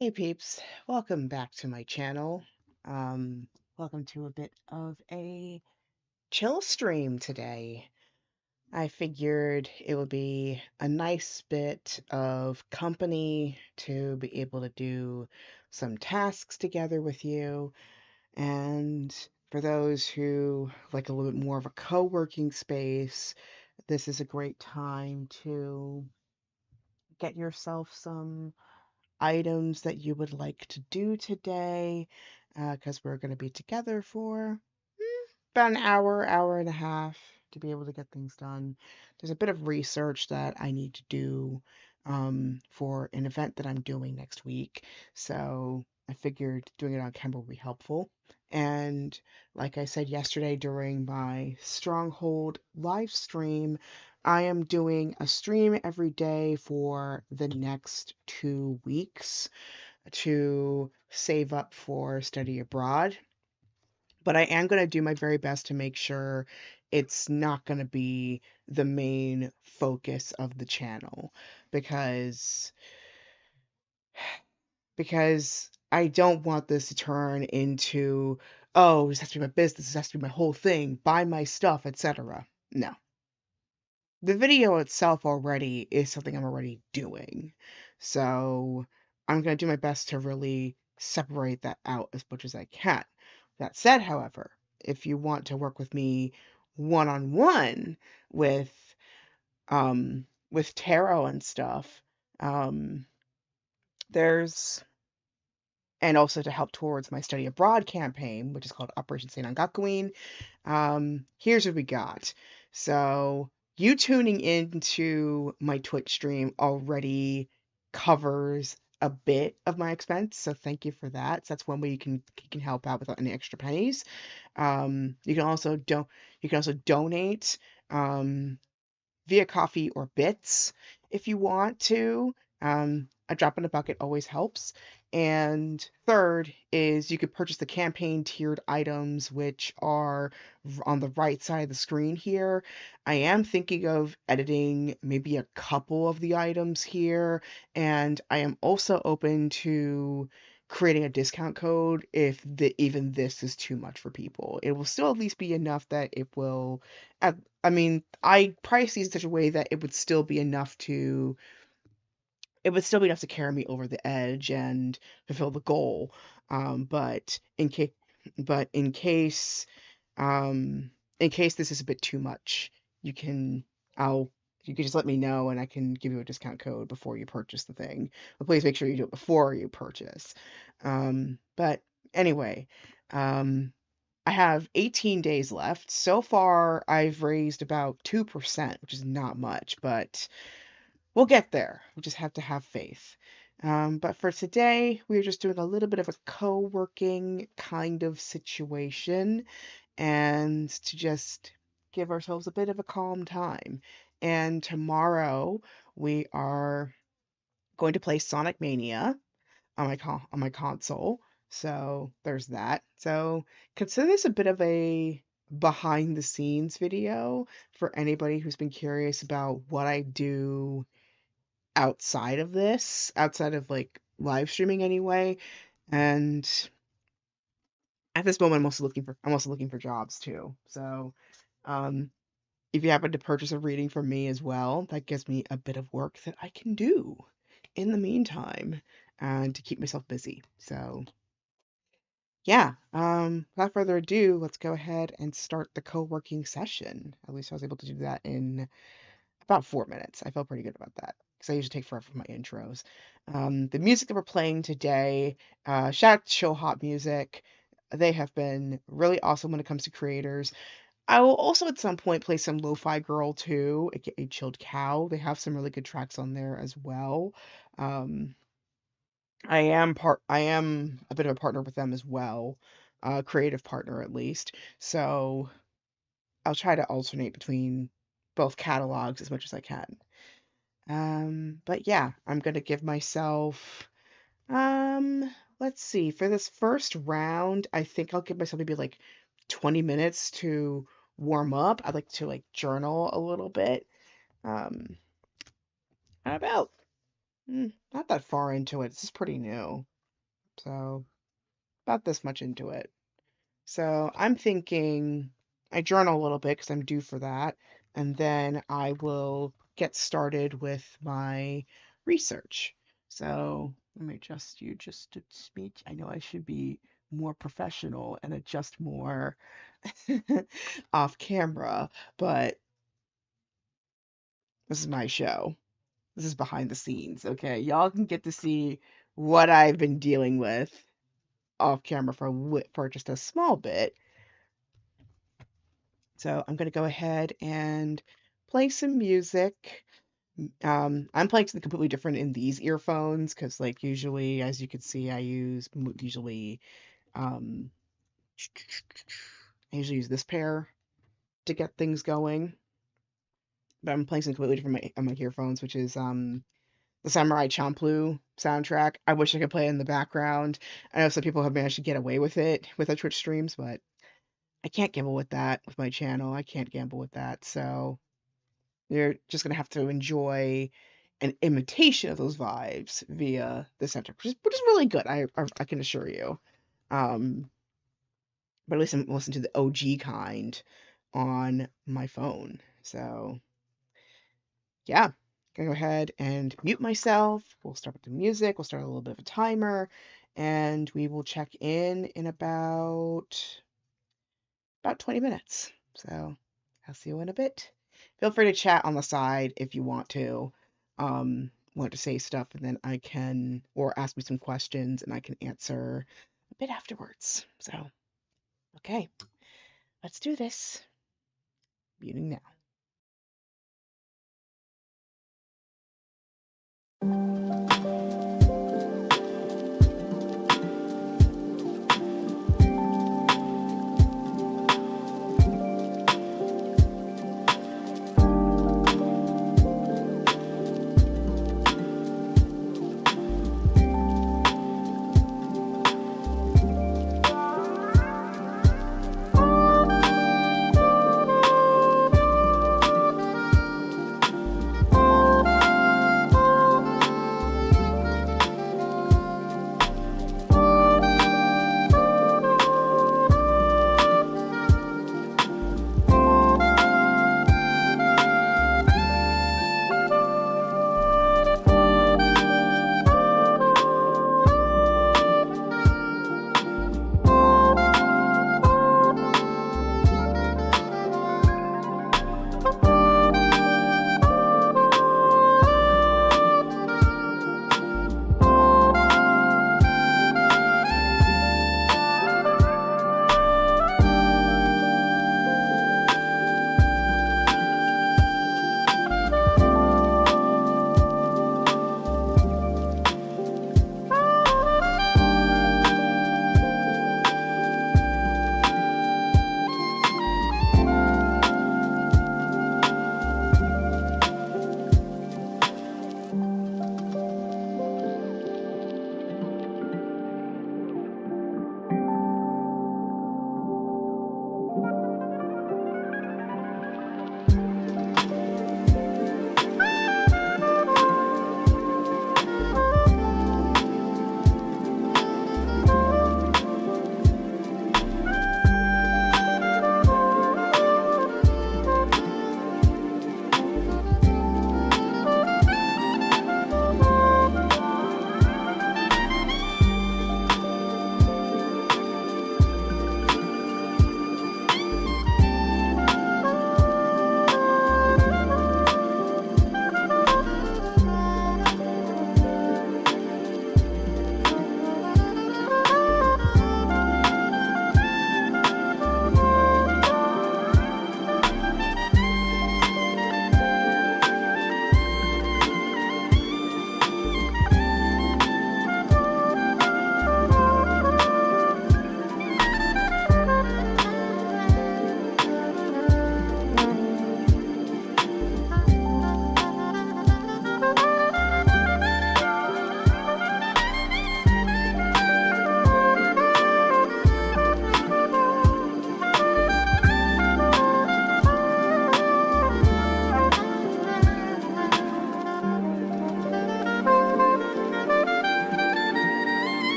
Hey peeps, welcome back to my channel. Um, Welcome to a bit of a chill stream today. I figured it would be a nice bit of company to be able to do some tasks together with you. And for those who like a little bit more of a co-working space, this is a great time to get yourself some items that you would like to do today, because we're going to be together for about an hour, hour and a half to be able to get things done. There's a bit of research that I need to do for an event that I'm doing next week. So I figured doing it on camera would be helpful. And like I said yesterday during my Stronghold live stream, I am doing a stream every day for the next 2 weeks to save up for study abroad, but I am going to do my very best to make sure it's not going to be the main focus of the channel because I don't want this to turn into, oh, this has to be my business, this has to be my whole thing, buy my stuff, etc. No. The video itself already is something I'm already doing. So I'm going to do my best to really separate that out as much as I can. That said, however, if you want to work with me one on one with tarot and stuff, um there's and also to help towards my study abroad campaign, which is called Operation St. Ongakuin. Here's what we got. So you tuning into my Twitch stream already covers a bit of my expense, so thank you for that. So that's one way you can help out without any extra pennies. You can also donate via coffee or bits if you want to. A drop in a bucket always helps. And third is you could purchase the campaign tiered items, which are on the right side of the screen here. I am thinking of editing maybe a couple of the items here, and I am also open to creating a discount code if even this is too much for people. It will still at least be enough that it will, I mean, I price these in such a way that it would still be enough to carry me over the edge and fulfill the goal. But but in case this is a bit too much, you can I'll you can just let me know and I can give you a discount code before you purchase the thing. But please make sure you do it before you purchase. But anyway, um, I have 18 days left. So far, I've raised about 2%, which is not much, but we'll get there. We just have to have faith. But for today, we're just doing a little bit of a co working kind of situation and to just give ourselves a bit of a calm time. And tomorrow, we are going to play Sonic Mania on on my console. So there's that. So consider this a bit of a behind the scenes video for anybody who's been curious about what I do outside of like live streaming anyway. And at this moment I'm also looking for jobs too. So um if you happen to purchase a reading from me as well, that gives me a bit of work that I can do in the meantime and to keep myself busy. So yeah, without further ado, let's go ahead and start the co-working session. At least I was able to do that in about 4 minutes. I felt pretty good about that because I usually take forever for my intros. The music that we're playing today, shout out to Show Hot Music. They have been really awesome when it comes to creators. I will also at some point play some Lo-Fi Girl too, aka Chilled Cow. They have some really good tracks on there as well. Um, I am a bit of a partner with them as well, creative partner at least. So I'll try to alternate between both catalogs as much as I can. But yeah, I'm gonna give myself let's see, for this first round, I think I'll give myself maybe like 20 minutes to warm up. I'd like to like journal a little bit. Um, how about? Not that far into it. This is pretty new. So, about this much into it. So, I'm thinking I journal a little bit because I'm due for that. And then I will get started with my research. So, let me adjust you just a speech. I know I should be more professional and adjust more off camera, but this is my show. This is behind the scenes, okay? Y'all can get to see what I've been dealing with off camera for just a small bit. So I'm gonna go ahead and play some music. I'm playing something completely different in these earphones because, like, usually, as you can see, um, I usually use this pair to get things going. But I'm playing something completely different on my earphones, which is the Samurai Champloo soundtrack. I wish I could play it in the background. I know some people have managed to get away with it with their Twitch streams, but I can't gamble with that with my channel. I can't gamble with that. So you're just gonna have to enjoy an imitation of those vibes via the center, which is really good. I can assure you. Um, but at least I'm listening to the OG kind on my phone. So yeah, gonna go ahead and mute myself. We'll start with the music. We'll start a little bit of a timer, and we will check in about 20 minutes. So I'll see you in a bit. Feel free to chat on the side if you want to say stuff, and then I can, or ask me some questions, and I can answer a bit afterwards. So, okay, let's do this. Muting now.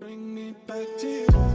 Bring me back to you.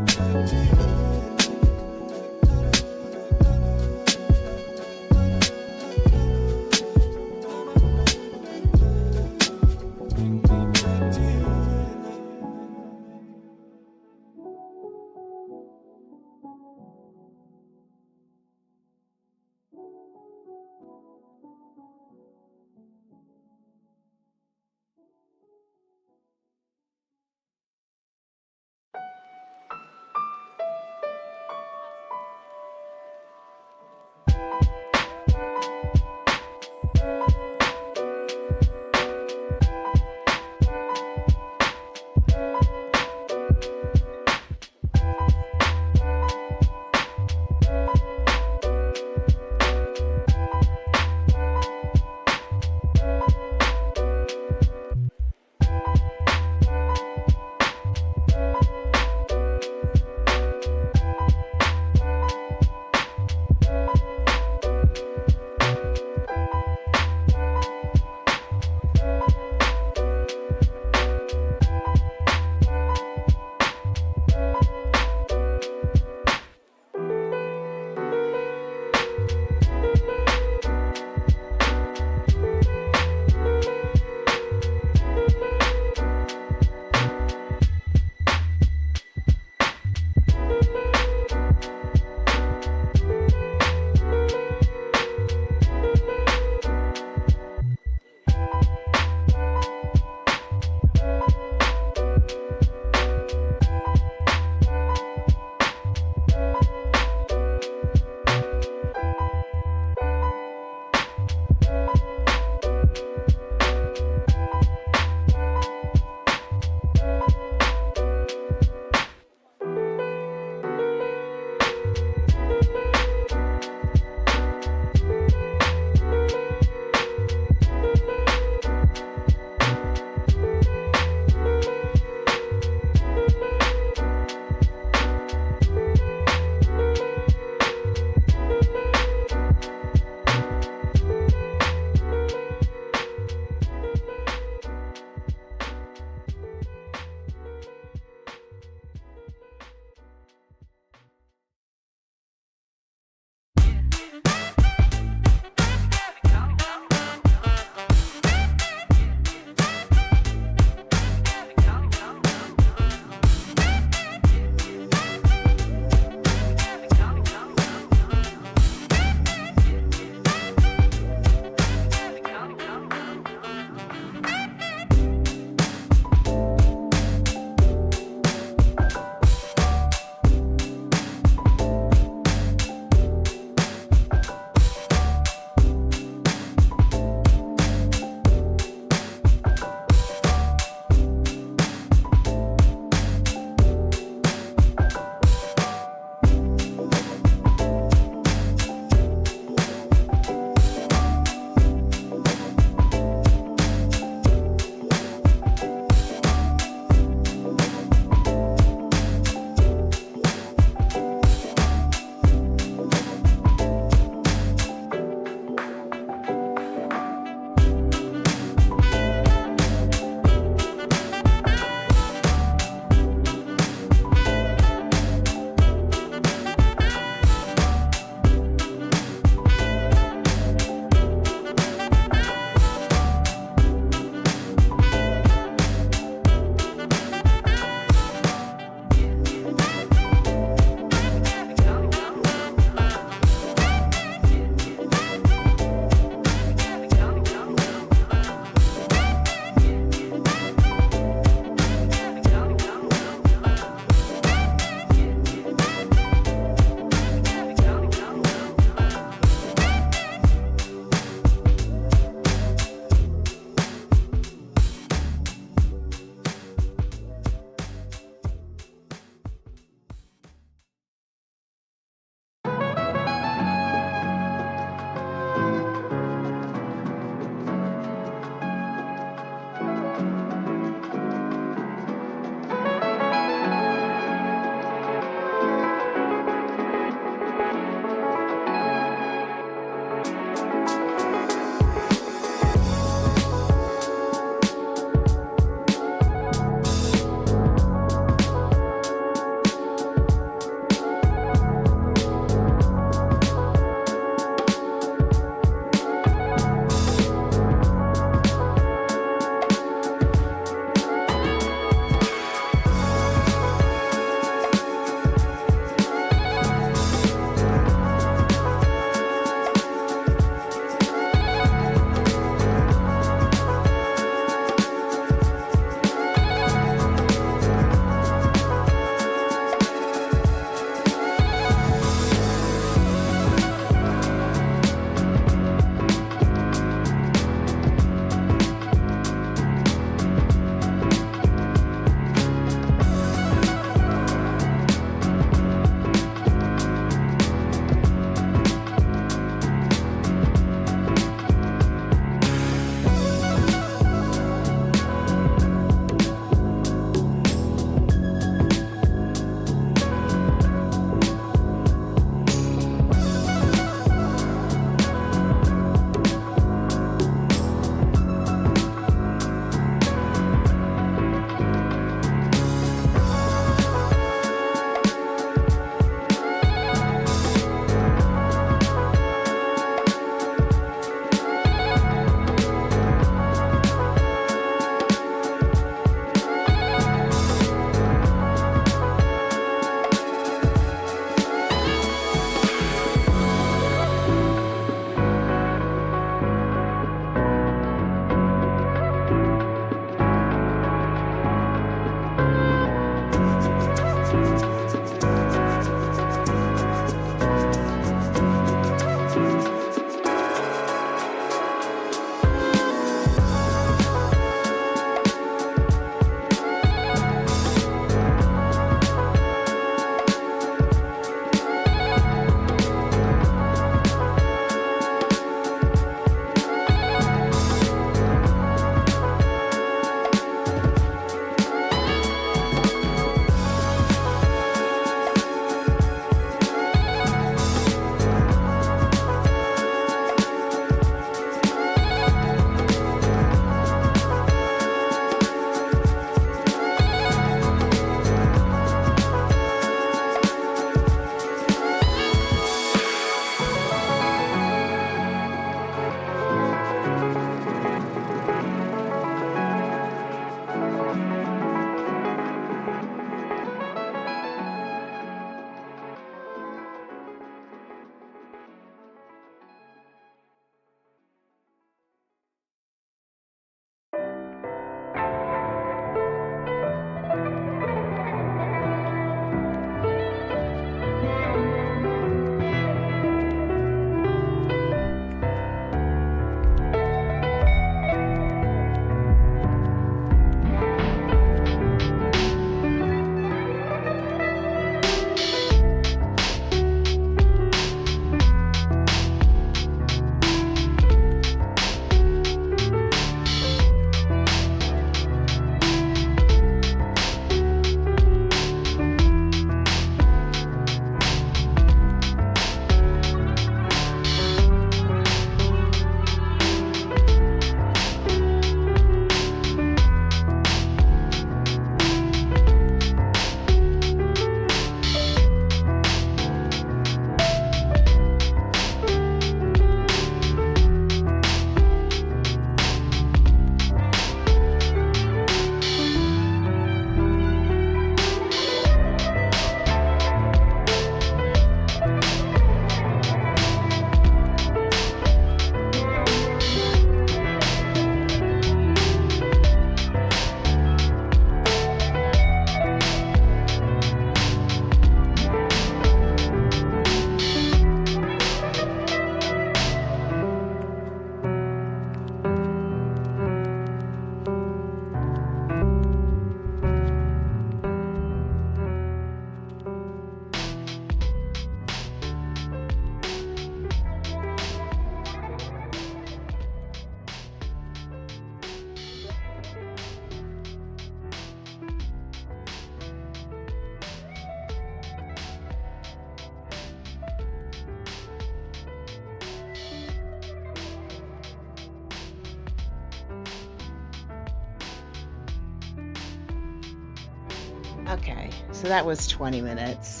Okay, so that was 20 minutes.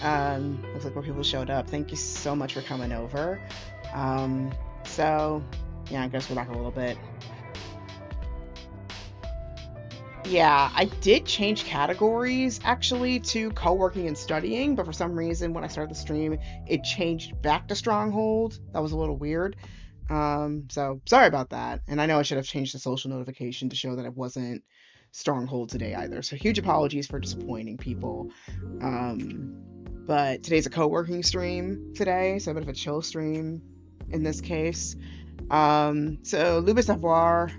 Looks like more people showed up. Thank you so much for coming over. Um, so yeah, I guess we're back a little bit. Yeah, I did change categories actually to co-working and studying, but for some reason when I started the stream, it changed back to Stronghold. That was a little weird. So sorry about that. And I know I should have changed the social notification to show that it wasn't Stronghold today either. So huge apologies for disappointing people. Um, but today's a co-working stream today, so a bit of a chill stream in this case. So Louis Savoir,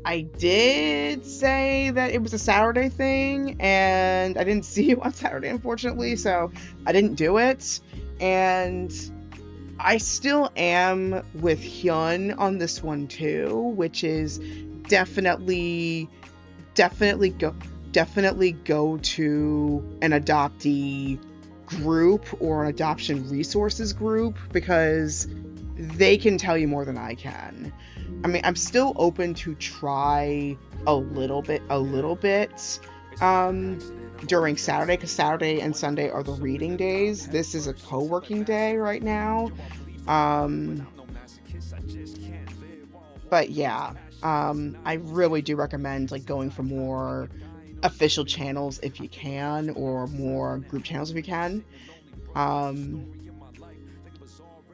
I did say that it was a Saturday thing, and I didn't see you on Saturday, unfortunately, so I didn't do it. And I still am with Hyun on this one too, which is definitely, definitely go to an adoptee group or an adoption resources group because they can tell you more than I can. I mean, I'm still open to try a little bit during Saturday because Saturday and Sunday are the reading days. This is a co-working day right now. Um, but yeah, I really do recommend like going for more official channels if you can, or more group channels if you can. Um,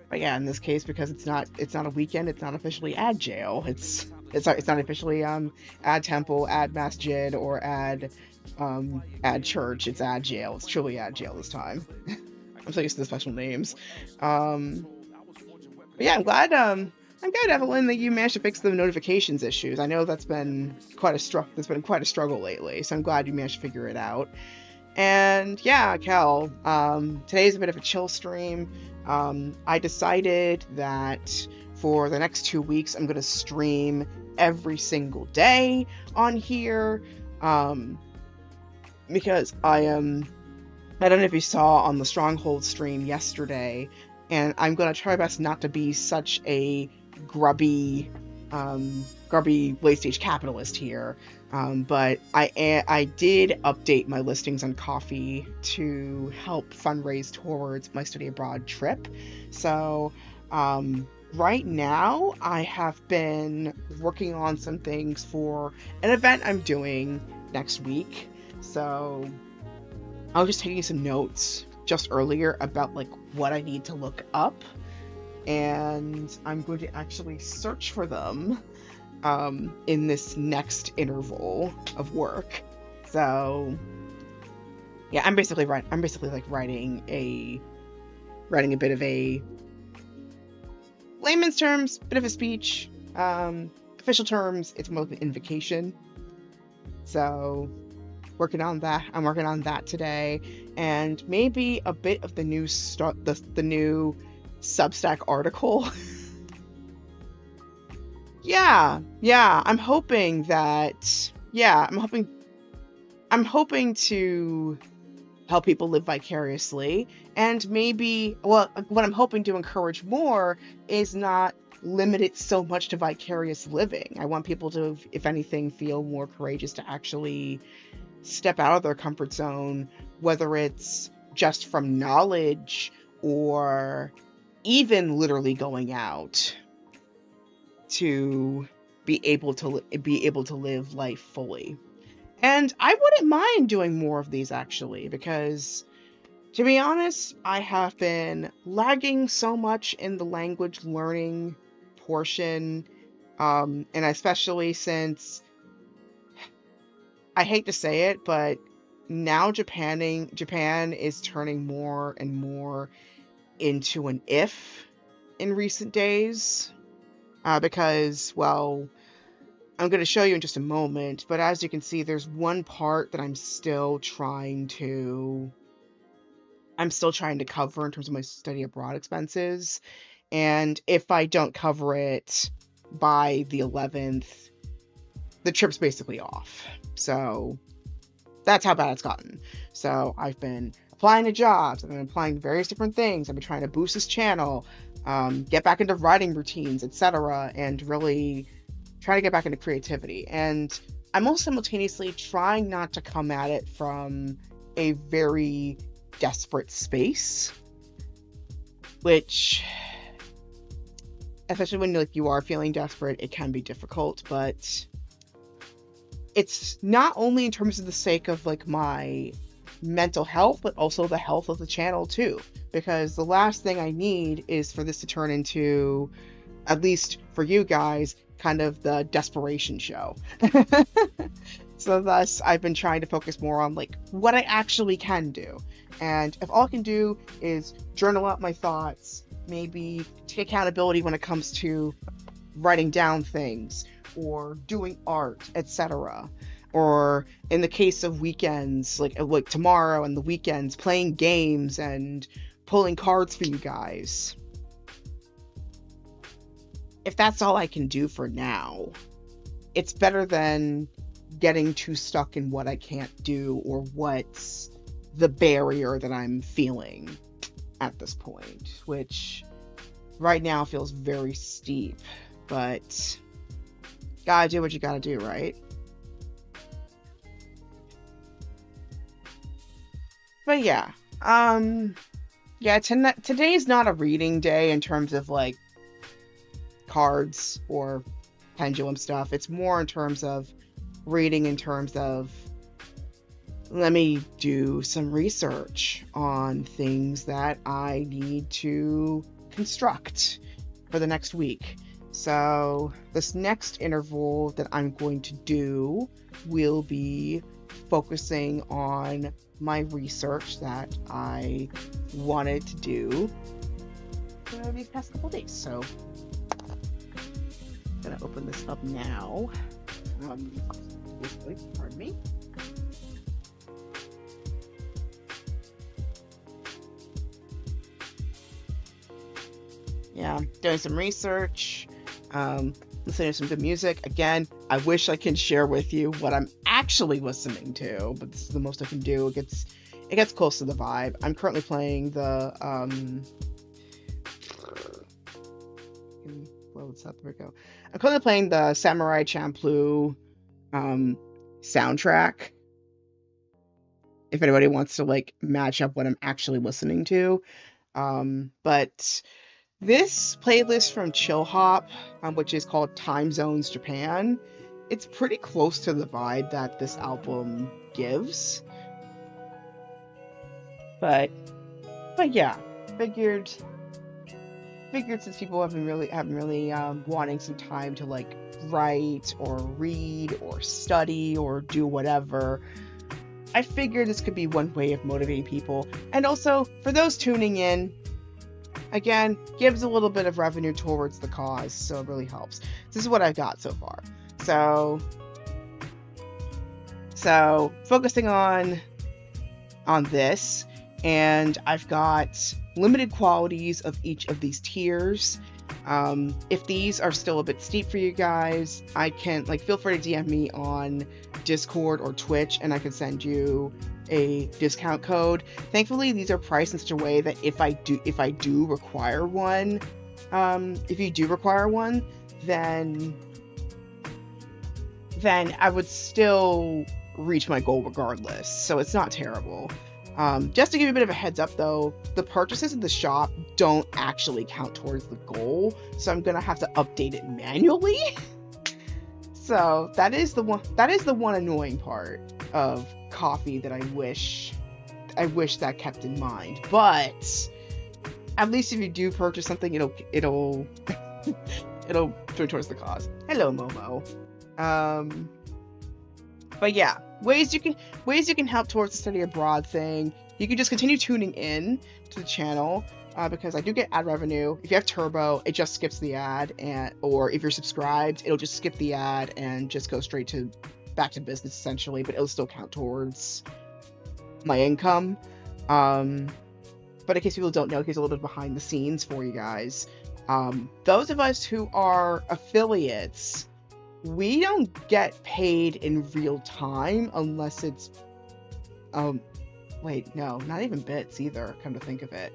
but yeah, in this case, because it's not a weekend, it's not officially ad jail. It's not officially ad temple, ad masjid, or ad church. It's ad jail. It's truly ad jail this time. I'm so used to the special names. Um, but yeah, I'm glad, Evelyn, that you managed to fix the notifications issues. I know that's been quite a struggle lately, so I'm glad you managed to figure it out. And yeah, Kel, today's a bit of a chill stream. I decided that for the next 2 weeks, I'm going to stream every single day on here. Because I don't know if you saw on the Stronghold stream yesterday, and I'm going to try my best not to be such a grubby late stage capitalist here. But I did update my listings on Coffee to help fundraise towards my study abroad trip. So right now I have been working on some things for an event I'm doing next week. So I was just taking some notes just earlier about like what I need to look up, and I'm going to actually search for them in this next interval of work. So yeah, I'm basically like writing a bit of a layman's terms, bit of a speech. Official terms, it's more of an invocation. So working on that. I'm working on that today, and maybe a bit of the new the new Substack article. Yeah, I'm hoping that. Yeah, I'm hoping to help people live vicariously, and maybe, well, what I'm hoping to encourage more is not limit it so much to vicarious living. I want people to, if anything, feel more courageous to actually step out of their comfort zone, whether it's just from knowledge or even literally going out to be able to live life fully. And I wouldn't mind doing more of these actually, because to be honest, I have been lagging so much in the language learning portion, and especially since, I hate to say it, but now Japan is turning more and more into an if in recent days, because, well, I'm going to show you in just a moment, but as you can see, there's one part that I'm still trying to cover in terms of my study abroad expenses, and if I don't cover it by the 11th, the trip's basically off. So that's how bad it's gotten. So I've been applying to jobs, I've been applying to various different things, I've been trying to boost this channel, get back into writing routines, etc., and really try to get back into creativity. And I'm also simultaneously trying not to come at it from a very desperate space, which, especially when like you are feeling desperate, it can be difficult. But it's not only in terms of the sake of like my mental health, but also the health of the channel too. Because the last thing I need is for this to turn into, at least for you guys, kind of the desperation show. So thus, I've been trying to focus more on like what I actually can do. And if all I can do is journal out my thoughts, maybe take accountability when it comes to writing down things or doing art, etc. Or in the case of weekends, like tomorrow and the weekends, playing games and pulling cards for you guys. If that's all I can do for now, it's better than getting too stuck in what I can't do or what's the barrier that I'm feeling at this point, which right now feels very steep, but gotta do what you gotta do, right? But yeah, today's not a reading day in terms of like cards or pendulum stuff. It's more in terms of reading in terms of, let me do some research on things that I need to construct for the next week. So this next interval that I'm going to do will be focusing on my research that I wanted to do for these past couple days. So I'm gonna open this up now. Pardon me. Yeah, doing some research, listening to some good music. Again, I wish I can share with you what I'm actually listening to, but this is the most I can do. It gets close to the vibe. I'm currently playing the there we go. I'm currently playing the Samurai Champloo soundtrack. If anybody wants to like match up what I'm actually listening to, but this playlist from Chill Hop, which is called Time Zones Japan, it's pretty close to the vibe that this album gives. But yeah, figured since people have been really wanting some time to like write or read or study or do whatever, I figured this could be one way of motivating people. And also, for those tuning in, again, gives a little bit of revenue towards the cause, so it really helps. This is what I've got so far. So focusing on this, and I've got limited qualities of each of these tiers. If these are still a bit steep for you guys, I can feel free to DM me on Discord or Twitch, and I can send you a discount code. Thankfully, these are priced in such a way that if I do require one, if you do require one, then I would still reach my goal regardless. So it's not terrible. Just to give you a bit of a heads up though, the purchases in the shop don't actually count towards the goal, so I'm gonna have to update it manually. So that is the one annoying part of coffee that I wish that kept in mind. But at least if you do purchase something, it'll turn towards the cause. Hello, Momo. But yeah, ways you can help towards the study abroad thing. You can just continue tuning in to the channel, because I do get ad revenue. If you have Turbo, it just skips the ad, or if you're subscribed, it'll just skip the ad and just go straight back to business essentially, but it'll still count towards my income. But in case people don't know, here's a little bit behind the scenes for you guys. Those of us who are affiliates, we don't get paid in real time unless it's wait, no, not even bits either, come to think of it.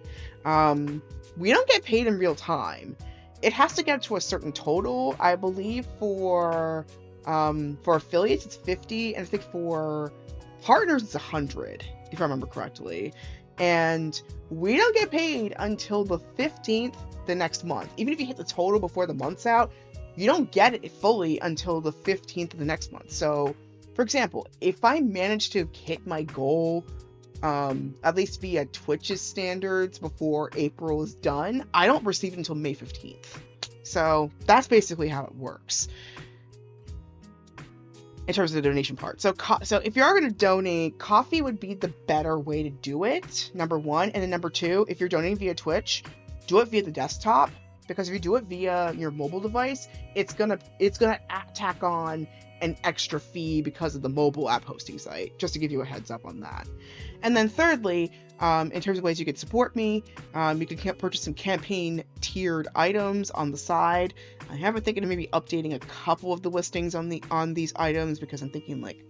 We don't get paid in real time. It has to get to a certain total, I believe, for For affiliates, it's 50, and I think for partners, it's 100, if I remember correctly. And we don't get paid until the 15th the next month. Even if you hit the total before the month's out, you don't get it fully until the 15th of the next month. So, for example, if I manage to hit my goal, at least via Twitch's standards before April is done, I don't receive it until May 15th. So that's basically how it works in terms of the donation part. So if you are going to donate, coffee would be the better way to do it, number one. And then number two, if you're donating via Twitch, do it via the desktop, because if you do it via your mobile device, it's gonna tack on an extra fee because of the mobile app hosting site, just to give you a heads up on that. And then thirdly, in terms of ways you could support me, you can purchase some campaign tiered items on the side. I have been thinking of maybe updating a couple of the listings on these items, because I'm thinking like,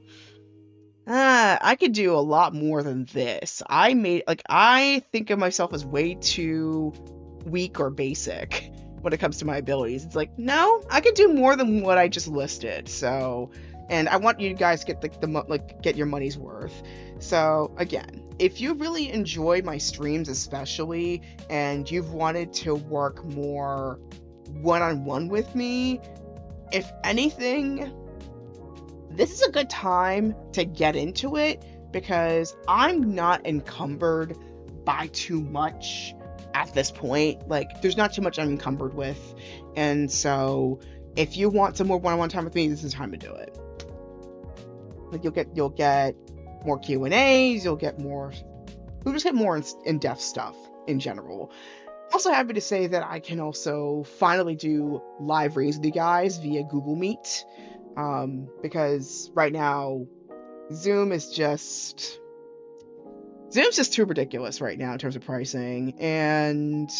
I could do a lot more than this. I think of myself as way too weak or basic when it comes to my abilities. It's like, no, I could do more than what I just listed. So, and I want you guys to get get your money's worth. So again, if you really enjoy my streams, especially, and you've wanted to work more one-on-one with me, if anything, this is a good time to get into it, because I'm not encumbered by too much at this point. Like, there's not too much I'm encumbered with, and so if you want some more one-on-one time with me, this is the time to do it. Like, you'll get more Q&As, you'll just get more in-depth stuff in general. Also happy to say that I can also finally do live reads with you guys via Google Meet, because right now Zoom's just too ridiculous right now in terms of pricing, and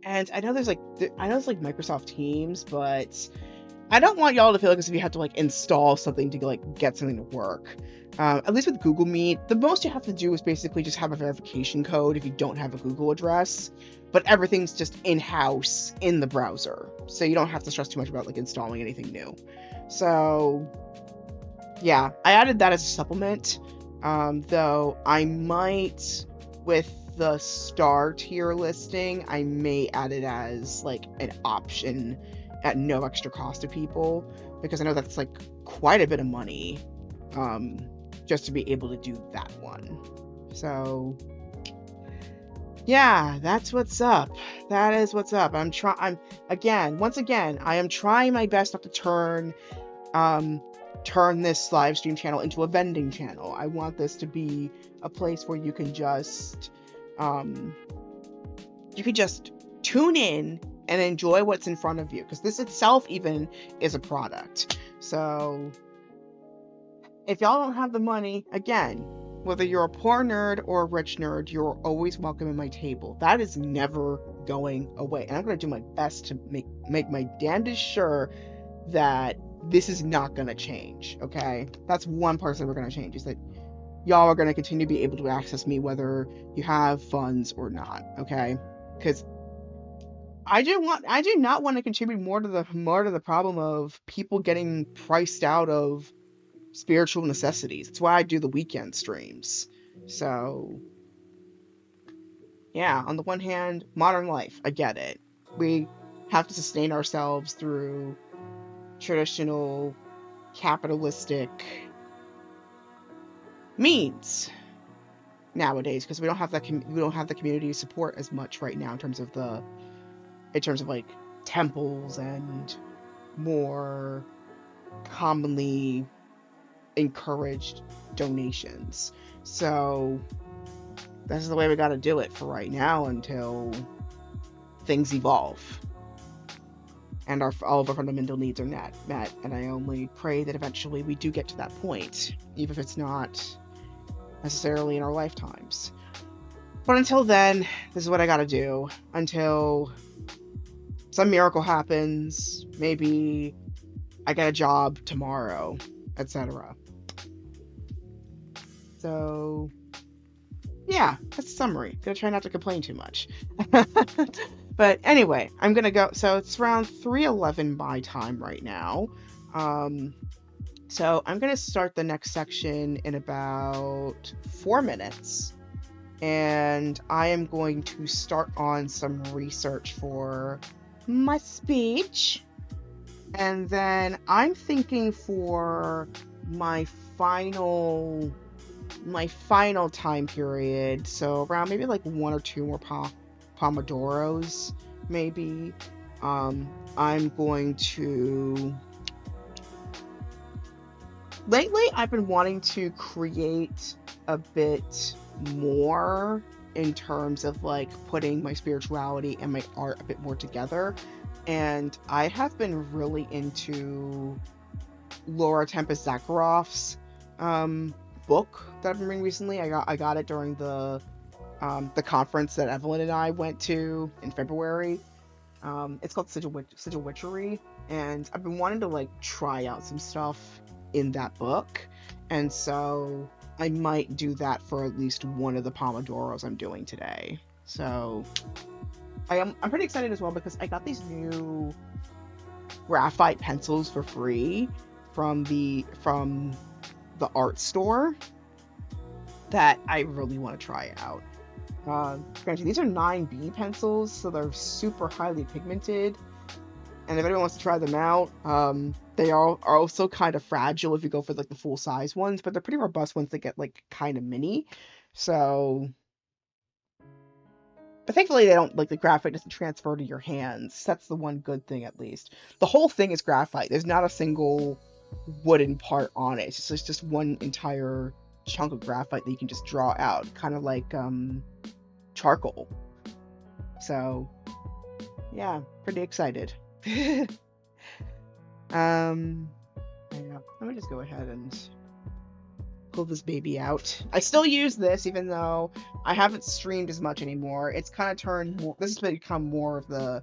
I know there's like Microsoft Teams, but I don't want y'all to feel like as if you have to like install something to like get something to work. At least with Google Meet, the most you have to do is basically just have a verification code if you don't have a Google address, but everything's just in-house in the browser, so you don't have to stress too much about like installing anything new. So yeah, I added that as a supplement, though I might, with the star tier listing, I may add it as like an option at no extra cost to people, because I know that's like quite a bit of money, just to be able to do that one. So yeah, that's what's up. That is what's up. Once again, I am trying my best not to turn this live stream channel into a vending channel. I want this to be a place where you can just tune in and enjoy what's in front of you, because this itself even is a product. So if y'all don't have the money, again, whether you're a poor nerd or a rich nerd, you're always welcome at my table. That is never going away, and I'm going to do my best to make my damnedest sure that this is not going to change. Okay, that's one part that we're going to change, is that y'all are going to continue to be able to access me whether you have funds or not. Okay, because I do not want to contribute more to the problem of people getting priced out of spiritual necessities. That's why I do the weekend streams. So yeah, on the one hand, modern life, I get it. We have to sustain ourselves through traditional capitalistic means nowadays, because we don't have the community support as much right now in terms of like temples and more commonly encouraged donations. So this is the way we got to do it for right now until things evolve and all of our fundamental needs are met. And I only pray that eventually we do get to that point, even if it's not necessarily in our lifetimes. But until then, this is what I got to do until some miracle happens. Maybe I get a job tomorrow, etc. So yeah, that's a summary. Gonna try not to complain too much. But anyway, I'm gonna go. So it's around 3:11 my time right now. Um, so I'm gonna start the next section in about 4 minutes, and I am going to start on some research for my speech. And then I'm thinking for my final my final time period, so around maybe like one or two more pomodoros, maybe. I'm going to. Lately, I've been wanting to create a bit more in terms of like putting my spirituality and my art a bit more together. And I have been really into Laura Tempest Zakharov's book that I've been reading recently. I got it during the conference that Evelyn and I went to in February. It's called Sigil Witchery, and I've been wanting to like try out some stuff in that book, and so I might do that for at least one of the Pomodoros I'm doing today. So I'm pretty excited as well because I got these new graphite pencils for free from the art store that I really want to try out. Granted, these are 9B pencils, so they're super highly pigmented. And if anyone wants to try them out, they are also kind of fragile if you go for like the full size ones, but they're pretty robust ones that get like kind of mini. So, but thankfully they don't like the graphite doesn't transfer to your hands. That's the one good thing at least. The whole thing is graphite. There's not a single wooden part on it. It's just one entire chunk of graphite that you can just draw out, kind of like charcoal. So yeah, pretty excited. Yeah, let me just go ahead and pull this baby out. I still use this even though I haven't streamed as much anymore. It's kind of turned more, this has become more of the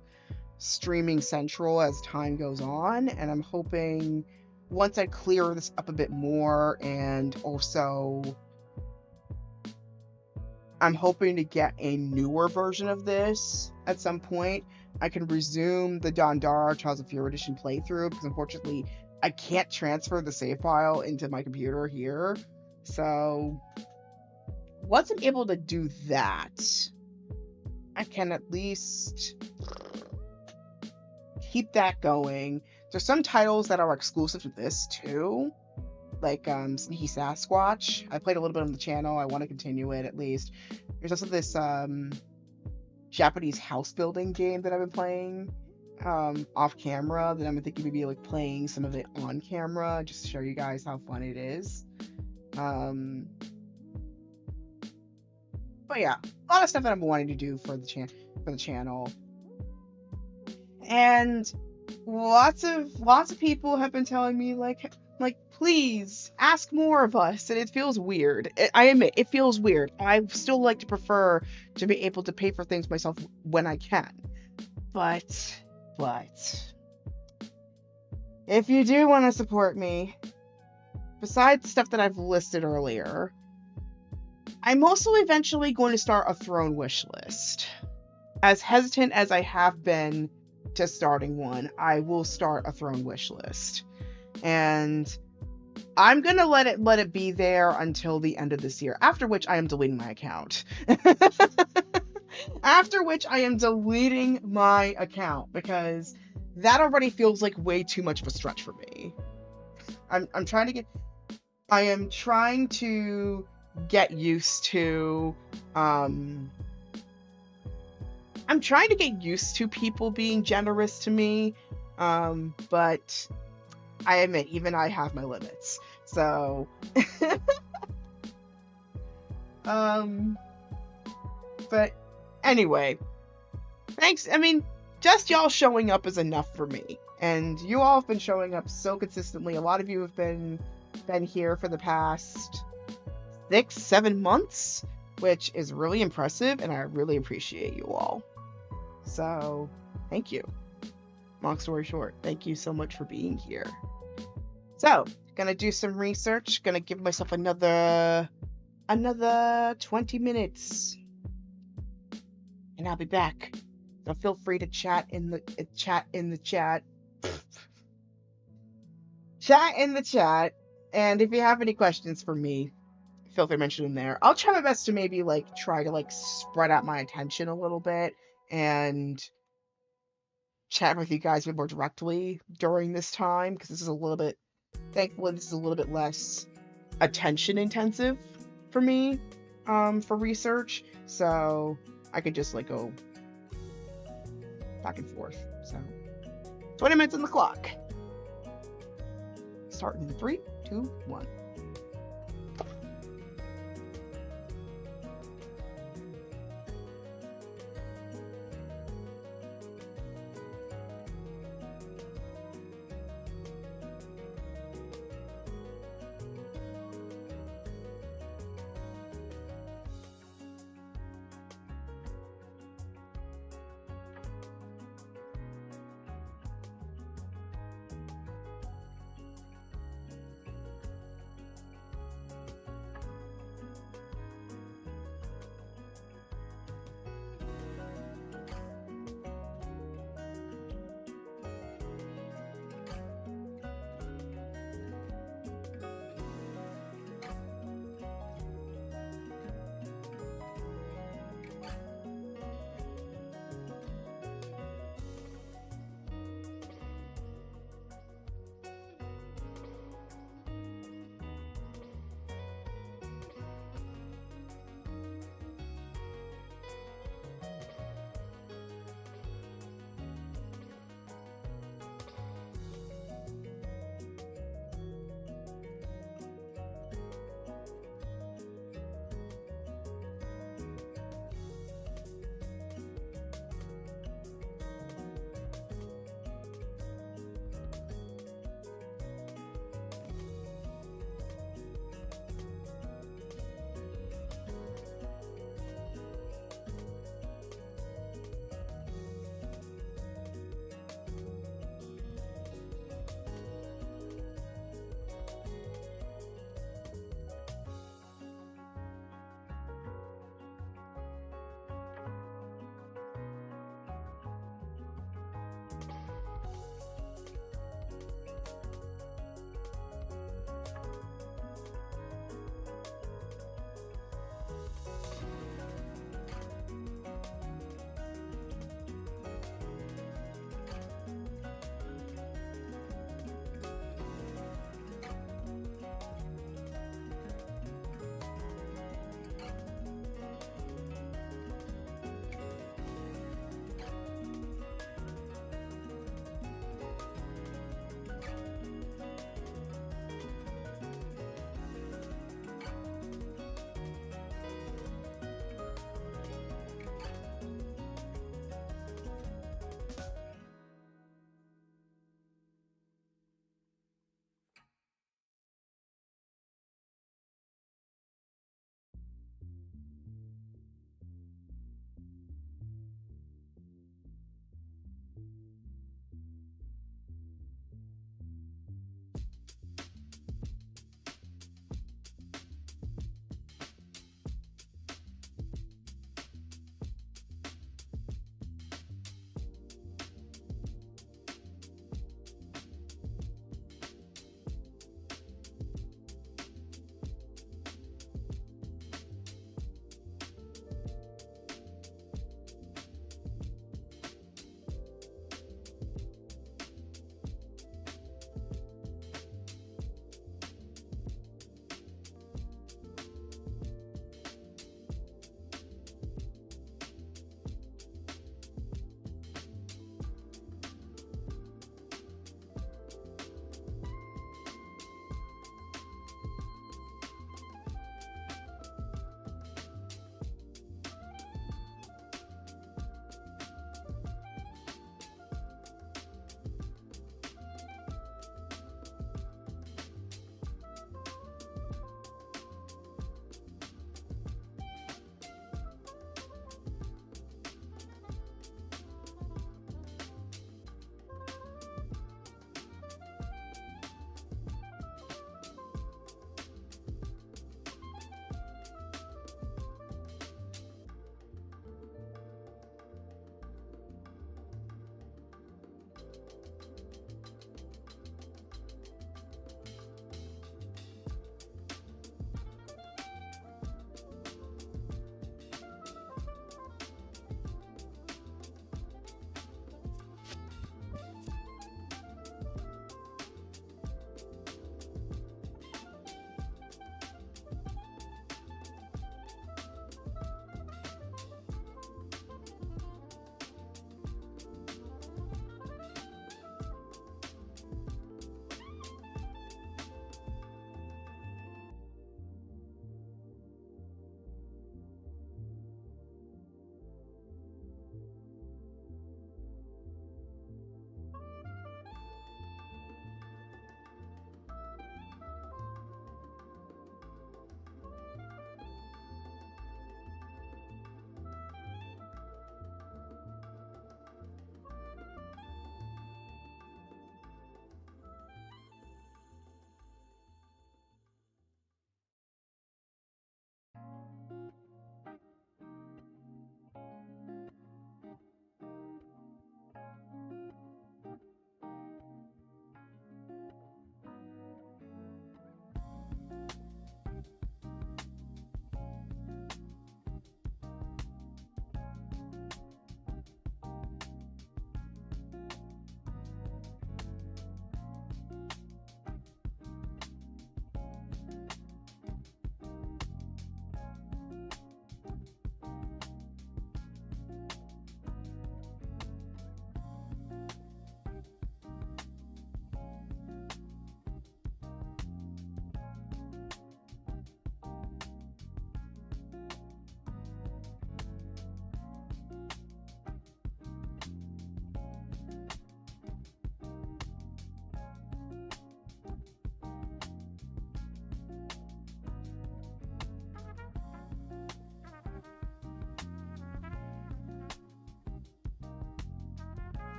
streaming central as time goes on, and I'm hoping once I clear this up a bit more, and also I'm hoping to get a newer version of this at some point, I can resume the Dandara Trials of Fear Edition playthrough, because unfortunately I can't transfer the save file into my computer here. So once I'm able to do that, I can at least keep that going. There's some titles that are exclusive to this too, like Sneaky Sasquatch. I played a little bit on the channel. I want to continue it at least. There's also this Japanese house building game that I've been playing off camera that I'm thinking maybe like playing some of it on camera just to show you guys how fun it is. But yeah, a lot of stuff that I'm wanting to do for the channel. And lots of people have been telling me like please ask more of us, and it feels weird. I admit it feels weird. I still like to prefer to be able to pay for things myself when I can. But if you do want to support me, besides stuff that I've listed earlier, I'm also eventually going to start a throne wish list. As hesitant as I have been to starting one, I will start a throne wish list. And I'm gonna let it be there until the end of this year, after which I am deleting my account. After which I am deleting my account, because that already feels like way too much of a stretch for me. I am trying to get used to I'm trying to get used to people being generous to me, but I admit even I have my limits. So but anyway, thanks. I mean, just y'all showing up is enough for me, and you all have been showing up so consistently. A lot of you have been here for the past 6-7 months, which is really impressive, and I really appreciate you all. So thank you. Long story short, thank you so much for being here. So gonna do some research, gonna give myself another 20 minutes, and I'll be back So feel free to chat in the chat. And if you have any questions for me, feel free to mention them there. I'll try my best to maybe like try to like spread out my attention a little bit and chat with you guys a bit more directly during this time because this is a little bit, thankfully, this is a little bit less attention intensive for me for research. So I could just like go back and forth. So 20 minutes on the clock. Starting in 3, 2, 1.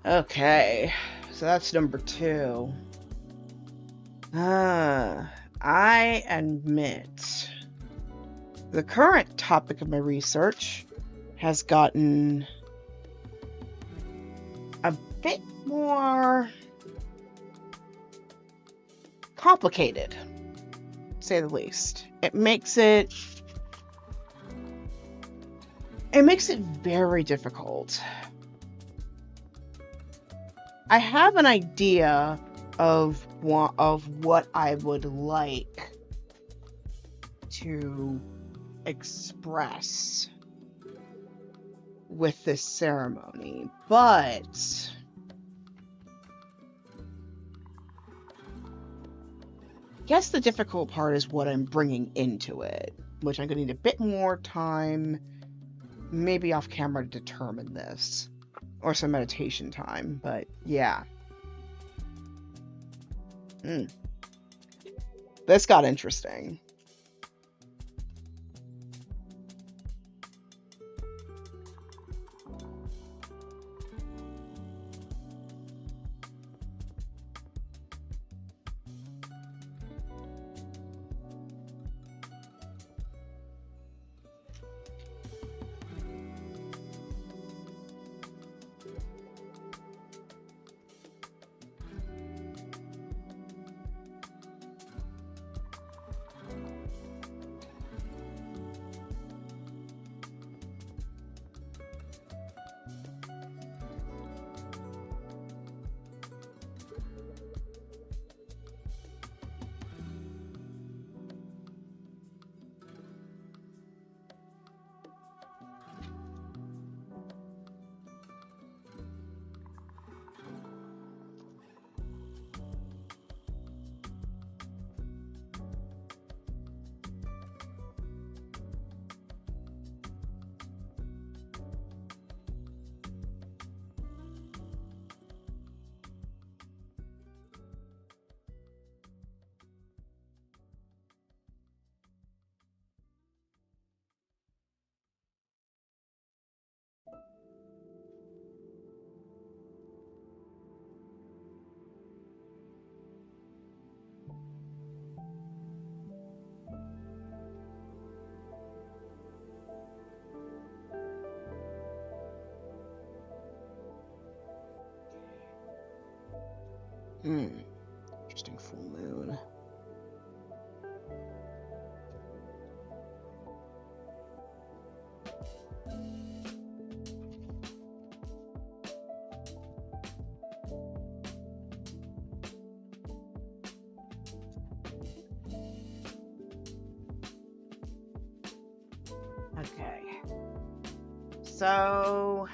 Okay, so that's number two. I admit the current topic of my research has gotten a bit more complicated, to say the least. It makes it very difficult. I have an idea of what I would like to express with this ceremony, but I guess the difficult part is what I'm bringing into it, which I'm going to need a bit more time, maybe off camera, to determine this, or some meditation time, but yeah. This got interesting. Interesting full moon. Okay. So,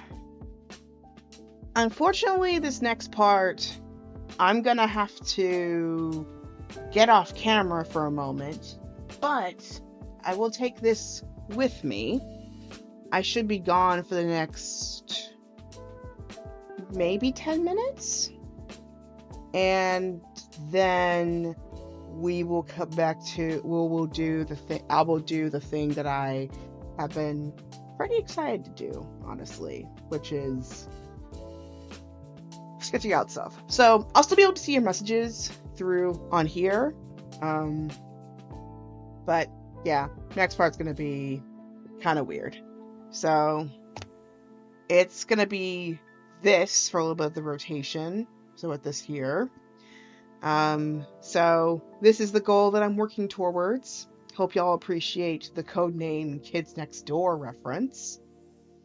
unfortunately, this next part, I'm gonna have to get off camera for a moment, but I will take this with me. I should be gone for the next maybe 10 minutes, and then we will come back to, we'll do the thing. I will do the thing that I have been pretty excited to do, honestly, which is sketching out stuff. So I'll still be able to see your messages through on here. But yeah, next part's gonna be kind of weird. So it's gonna be this for a little bit of the rotation. So with this here. So this is the goal that I'm working towards. Hope y'all appreciate the codename Kids Next Door reference.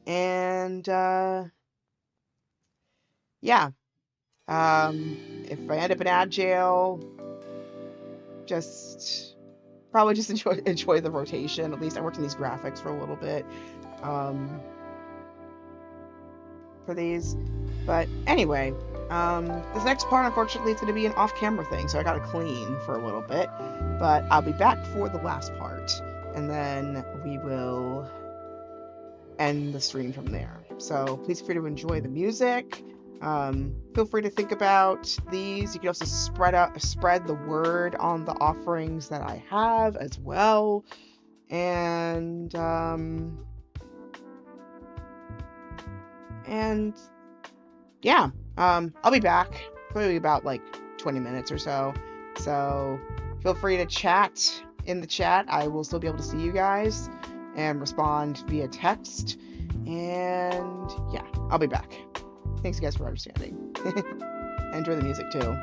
And yeah. If I end up in ad jail, probably just enjoy the rotation. At least I worked in these graphics for a little bit. For these. But anyway, this next part, unfortunately, it's going to be an off-camera thing, so I got to clean for a little bit. But I'll be back for the last part, and then we will end the stream from there. So please feel free to enjoy the music. Feel free to think about these. You can also spread the word on the offerings that I have as well. And yeah, I'll be back probably about like 20 minutes or so. So feel free to chat in the chat. I will still be able to see you guys and respond via text. And yeah, I'll be back. Thanks, guys, for understanding. Enjoy the music too.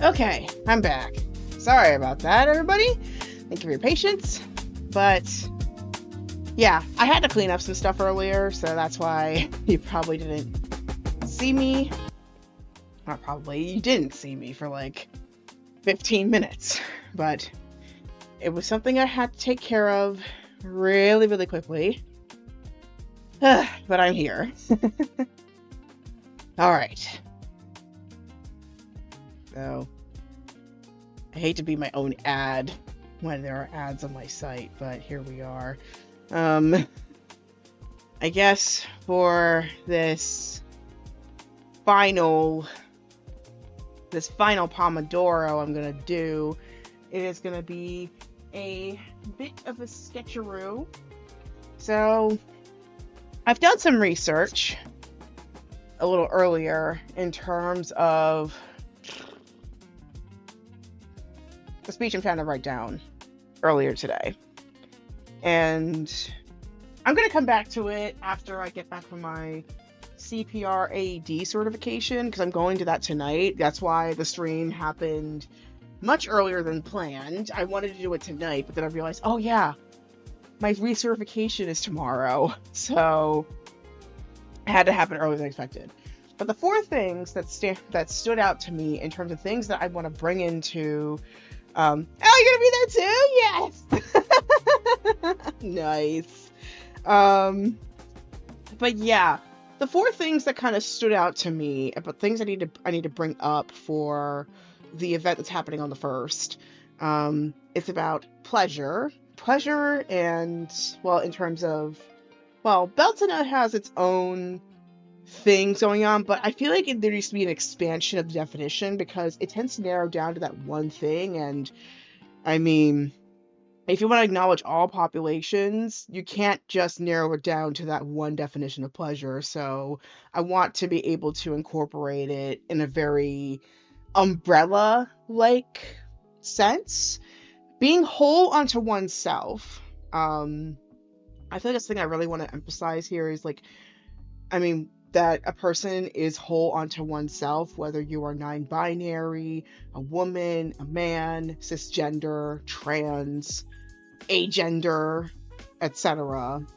Okay, I'm back. Sorry about that, everybody. Thank you for your patience. But yeah, I had to clean up some stuff earlier, so that's why you probably didn't see me. Not probably, you didn't see me for like 15 minutes. But it was something I had to take care of really, really quickly. But I'm here. All right. So, I hate to be my own ad when there are ads on my site, but here we are. I guess for this final Pomodoro I'm gonna do, it is gonna be a bit of a sketcheroo. So I've done some research a little earlier in terms of the speech I'm trying to write down earlier today. And I'm going to come back to it after I get back from my CPR AED certification, because I'm going to that tonight. That's why the stream happened much earlier than planned. I wanted to do it tonight, but then I realized, oh yeah, my recertification is tomorrow. So it had to happen earlier than expected. But the four things that stood out to me in terms of things that I want to bring into oh, you're gonna be there too? Yes. Nice. But yeah, the four things that kind of stood out to me, but things I need to bring up for the event that's happening on the 1st. It's about pleasure, and well, in terms of, well, Beltana has its own things going on, but I feel like there needs to be an expansion of the definition, because it tends to narrow down to that one thing. And I mean, if you want to acknowledge all populations, you can't just narrow it down to that one definition of pleasure. So I want to be able to incorporate it in a very umbrella-like sense. Being whole unto oneself. I feel like that's the thing I really want to emphasize here is, like, I mean, that a person is whole unto oneself, whether you are non-binary, a woman, a man, cisgender, trans, agender, etc.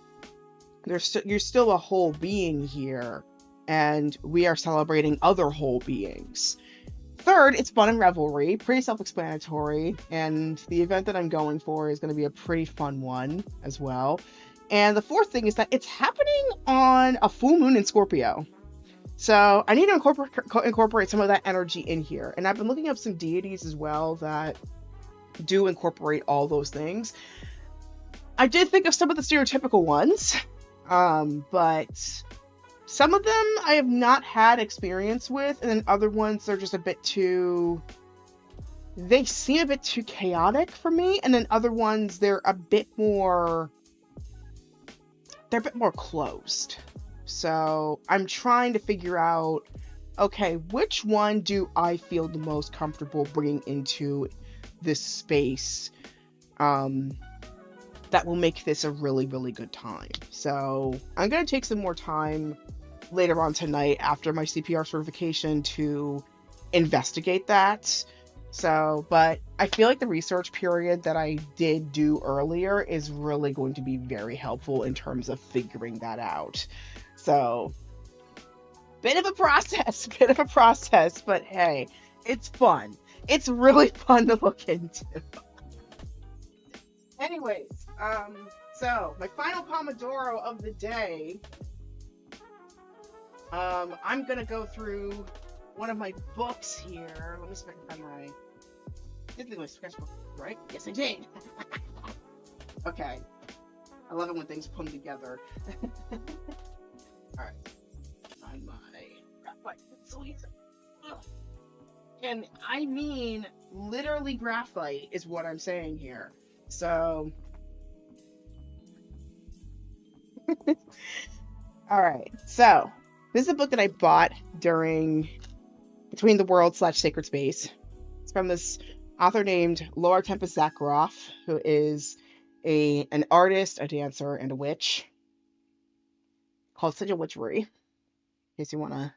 You're still a whole being here, and we are celebrating other whole beings. Third, it's fun and revelry, pretty self-explanatory, and the event that I'm going for is going to be a pretty fun one as well. And the fourth thing is that it's happening on a full moon in Scorpio. So I need to incorporate some of that energy in here. And I've been looking up some deities as well that do incorporate all those things. I did think of some of the stereotypical ones, but some of them I have not had experience with, and then other ones are just a bit too... They seem a bit too chaotic for me, and then other ones, they're a bit more closed. So I'm trying to figure out, okay, which one do I feel the most comfortable bringing into this space that will make this a really, really good time. So I'm going to take some more time later on tonight after my CPR certification to investigate that. So, but I feel like the research period that I did do earlier is really going to be very helpful in terms of figuring that out. So, bit of a process, but hey, it's fun. It's really fun to look into. Anyways, so my final Pomodoro of the day, I'm gonna go through one of my books here. Let me see if I can find my sketchbook, right? Yes, I did. Okay. I love it when things come together. Alright. Find my graphite pencil here. And I mean, literally graphite is what I'm saying here. So... Alright, so this is a book that I bought during Between the Worlds / Sacred Space. It's from this author named Laura Tempest Zakharoff, who is an artist, a dancer, and a witch, called Sigil Witchery, in case you want to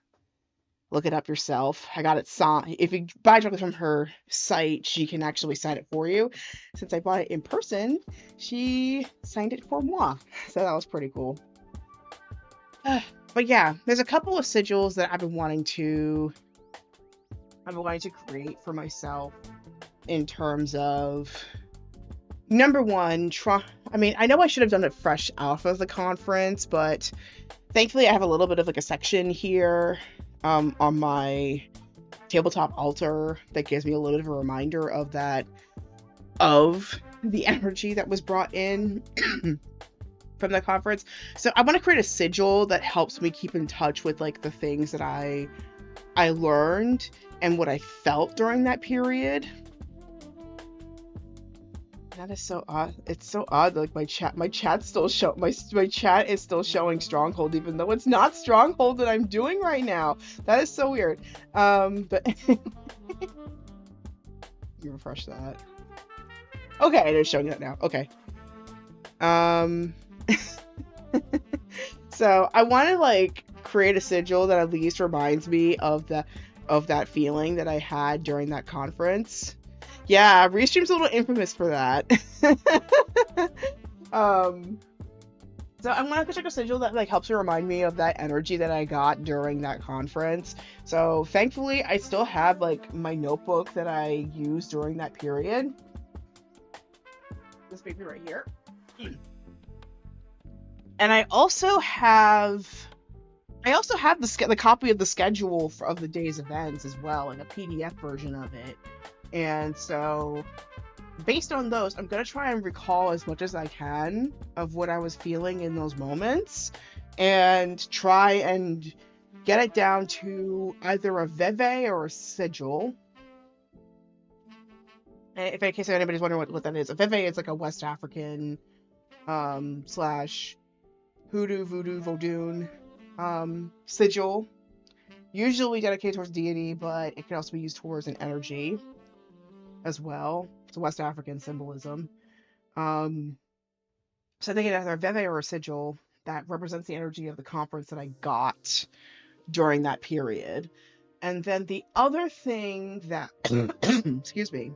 look it up yourself. I got it signed. If you buy directly from her site, she can actually sign it for you. Since I bought it in person, she signed it for moi. So that was pretty cool. But yeah, there's a couple of sigils that I've been wanting to create for myself in terms of number one, I mean, I know I should have done it fresh off of the conference, but thankfully I have a little bit of like a section here on my tabletop altar that gives me a little bit of a reminder of the energy that was brought in from the conference. So I want to create a sigil that helps me keep in touch with like the things that I learned and what I felt during that period. That is so odd. It's so odd. Like my chat is still showing Stronghold, even though it's not Stronghold that I'm doing right now. That is so weird. But you refresh that. Okay, it is showing that now. Okay. So I want to like create a sigil that at least reminds me of that feeling that I had during that conference. Yeah, Restream's a little infamous for that. So I'm gonna check a sigil that like helps to remind me of that energy that I got during that conference. So thankfully, I still have like my notebook that I used during that period. This paper right here. And I also have the copy of the schedule of the day's events as well, like a PDF version of it. And so, based on those, I'm going to try and recall as much as I can of what I was feeling in those moments and try and get it down to either a veve or a sigil. And if in case anybody's wondering what that is, a veve is like a West African slash hoodoo, voodoo, vodun sigil. Usually dedicated towards deity, but it can also be used towards an energy as well. It's a West African symbolism. So I think it either a veve or a sigil that represents the energy of the conference that I got during that period. And then the other thing that excuse me.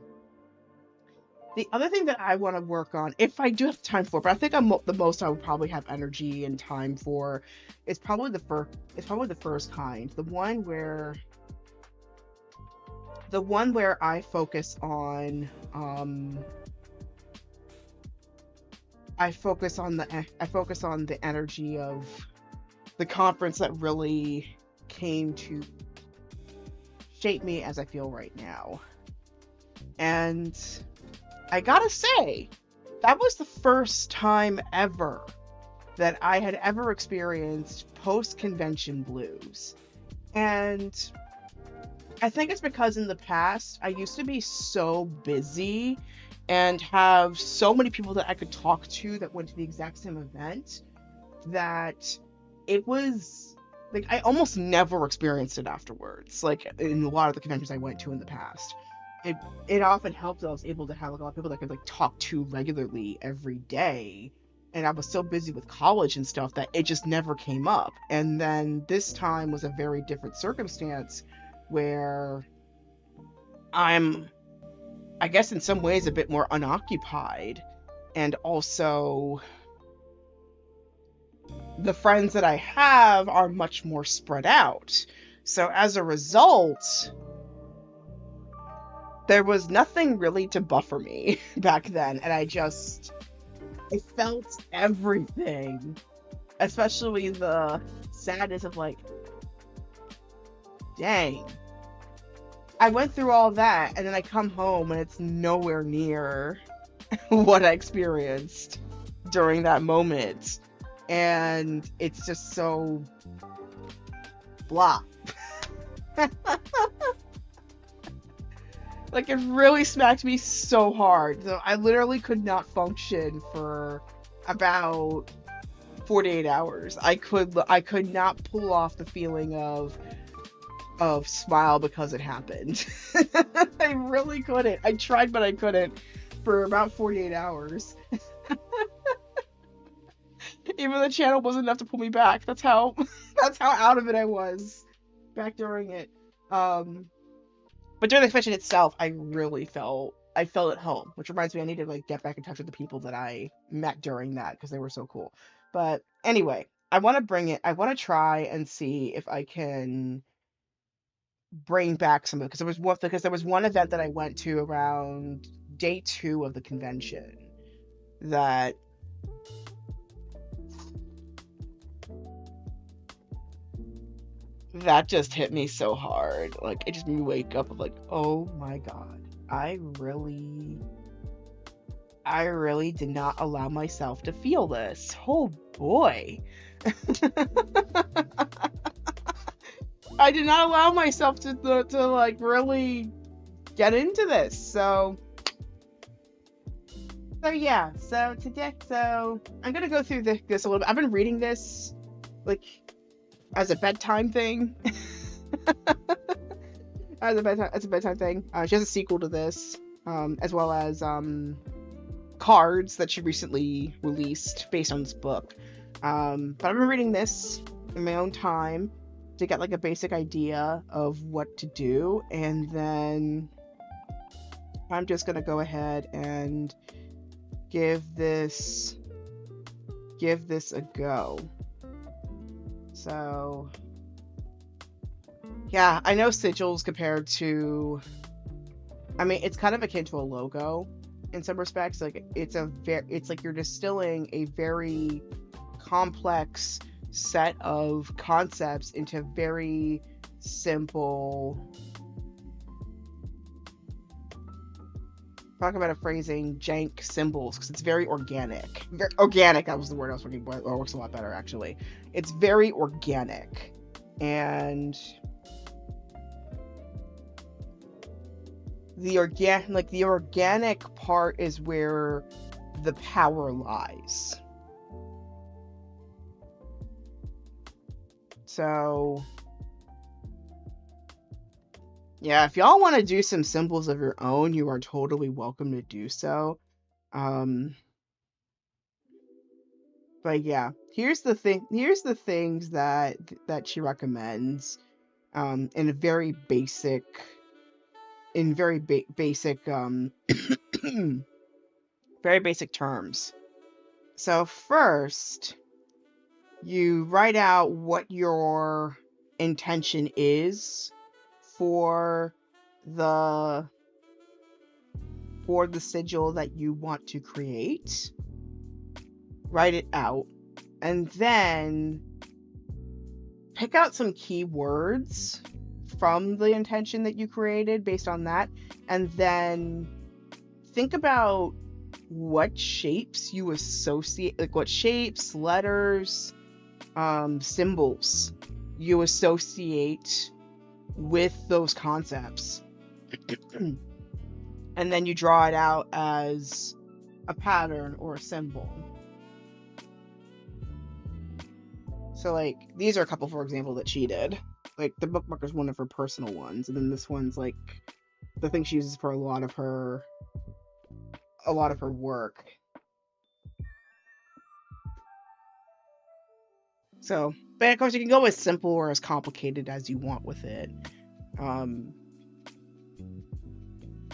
The other thing that I want to work on, if I do have time for, but I think the most I would probably have energy and time for, is probably the first kind, the one where I focus on the energy of the conference that really came to shape me as I feel right now. And I gotta say, that was the first time ever that I had ever experienced post-convention blues. And I think it's because in the past, I used to be so busy and have so many people that I could talk to that went to the exact same event that it was like I almost never experienced it afterwards, like in a lot of the conventions I went to in the past. It often helped that I was able to have like a lot of people that I could like talk to regularly every day, and I was so busy with college and stuff that it just never came up. And then this time was a very different circumstance where I'm, I guess in some ways, a bit more unoccupied, and also the friends that I have are much more spread out. So as a result, there was nothing really to buffer me back then, and I felt everything, especially the sadness of like, dang, I went through all that, and then I come home and it's nowhere near what I experienced during that moment, and it's just so blah. Like, it really smacked me so hard. So I literally could not function for about 48 hours. I could not pull off the feeling of smile because it happened. I really couldn't. I tried, but I couldn't for about 48 hours. Even the channel wasn't enough to pull me back. That's how out of it I was. back during it. Um, but during the convention itself, I felt at home, which reminds me I need to like get back in touch with the people that I met during that because they were so cool. But anyway, I want to bring it. I want to try and see if I can bring back some of it because there was one event that I went to around day 2 of the convention that just hit me so hard. Like it just made me wake up of like, oh my God, I really did not allow myself to feel this. Oh boy. I did not allow myself to like really get into this. So yeah, so today, so I'm gonna go through this a little bit. I've been reading this like as a bedtime thing, as a bedtime thing. She has a sequel to this, as well as cards that she recently released based on this book. But I've been reading this in my own time to get like a basic idea of what to do, and then I'm just gonna go ahead and give this a go. So yeah, I know sigils compared to, I mean, it's kind of akin to a logo in some respects. Like it's like you're distilling a very complex set of concepts into very simple, talk about a phrasing, jank symbols, because it's very organic. Very organic, that was the word I was looking for. It works a lot better, actually. It's very organic. And the organic part is where the power lies. So yeah, if y'all want to do some symbols of your own, you are totally welcome to do so. But yeah, here's the thing. Here's the things that she recommends, in a very basic, basic, very basic terms. So first, you write out what your intention is for the sigil that you want to create. Write it out, and then pick out some keywords from the intention that you created based on that, and then think about what shapes you associate, like what shapes, letters, symbols you associate with those concepts. And then you draw it out as a pattern or a symbol. So like these are a couple, for example, that she did. Like the bookmark is one of her personal ones, and then this one's like the thing she uses for a lot of her work. So, but of course you can go as simple or as complicated as you want with it.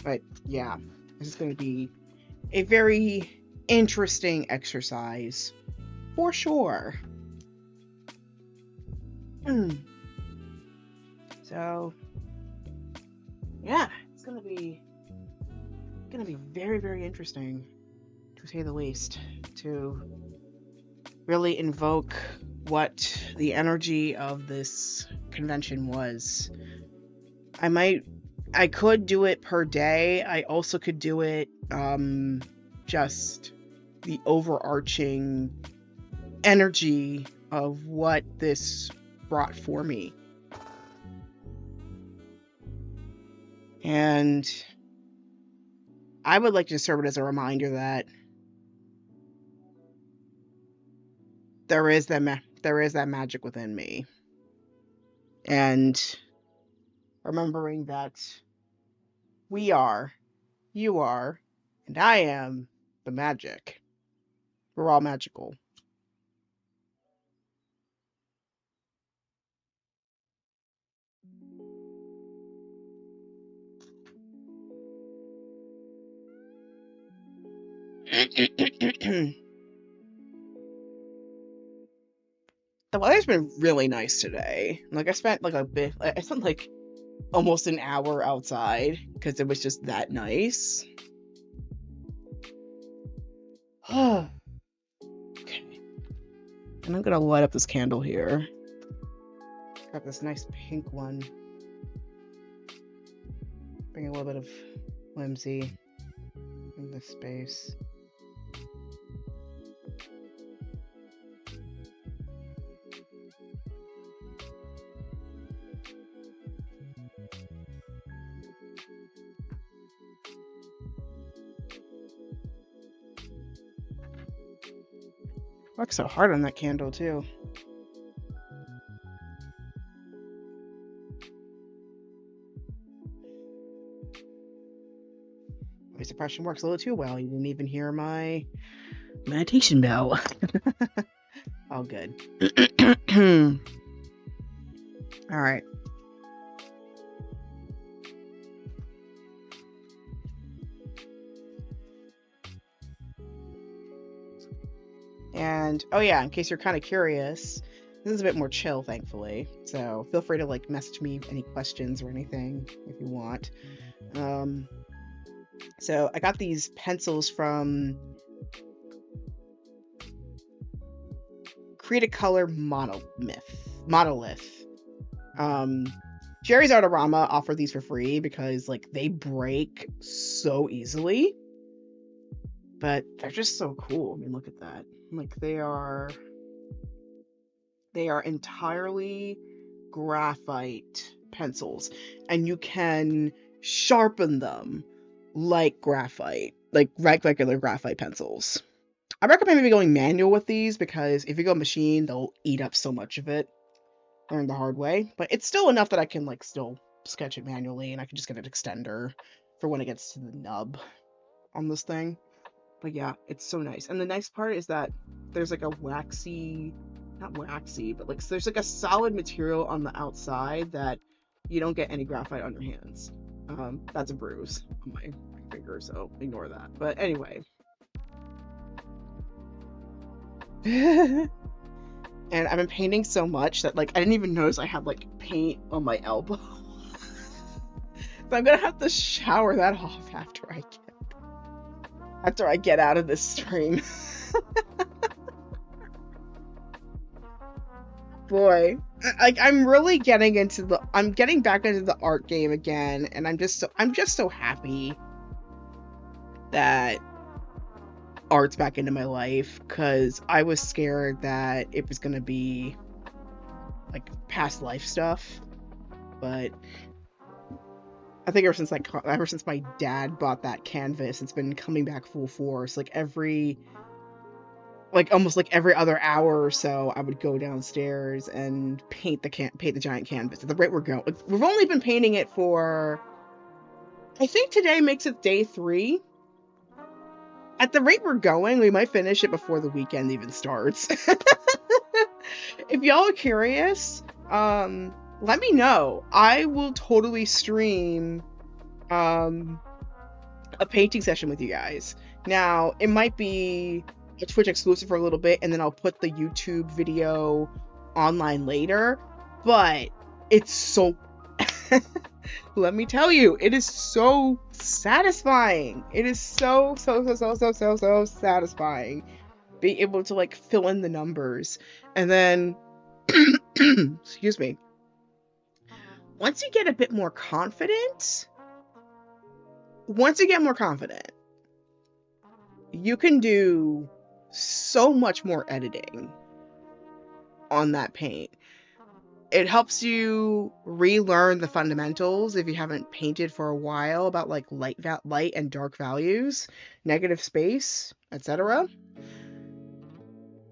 But yeah, this is going to be a very interesting exercise for sure. So yeah, it's gonna be very, very interesting, to say the least, to really invoke what the energy of this convention was. I could do it per day. I also could do it just the overarching energy of what this brought for me. And I would like to serve it as a reminder that there is that magic within me. And remembering that you are, and I am the magic. We're all magical. The weather's been really nice today. Like I spent like almost an hour outside because it was just that nice. Okay. And I'm gonna light up this candle here. Got this nice pink one. Bring a little bit of whimsy in this space. Worked so hard on that candle too. My suppression works a little too well. You didn't even hear my meditation bell. All good. All right. And oh yeah, in case you're kind of curious, this is a bit more chill, thankfully. So feel free to like message me any questions or anything if you want. So I got these pencils from Create a Color Monolith. Jerry's Artorama offer these for free because like they break so easily, but they're just so cool. I mean, look at that. Like they are entirely graphite pencils, and you can sharpen them like graphite, like regular graphite pencils. I recommend maybe going manual with these because if you go machine, they'll eat up so much of it. Learn the hard way, but it's still enough that I can like still sketch it manually, and I can just get an extender for when it gets to the nub on this thing. But yeah, it's so nice. And the nice part is that there's like a not waxy, but like so there's like a solid material on the outside that you don't get any graphite on your hands. That's a bruise on my finger, so ignore that. But anyway. And I've been painting so much that like I didn't even notice I had like paint on my elbow. So I'm gonna have to shower that off after I get out of this stream. Boy, like I'm really getting back into the art game again, and I'm just so happy that art's back into my life, because I was scared that it was gonna be like past life stuff, but I think ever since my dad bought that canvas, it's been coming back full force. Like almost like every other hour or so, I would go downstairs and paint the giant canvas. At the rate we're going, we've only been painting it for, I think today makes it day 3. At the rate we're going, we might finish it before the weekend even starts. If y'all are curious, let me know. I will totally stream a painting session with you guys. Now, it might be a Twitch exclusive for a little bit, and then I'll put the YouTube video online later, but it's so let me tell you, it is so satisfying. It is so satisfying being able to like fill in the numbers. And then excuse me, once you get a bit more confident, you can do so much more editing on that paint. It helps you relearn the fundamentals if you haven't painted for a while, about like light and dark values, negative space, etc.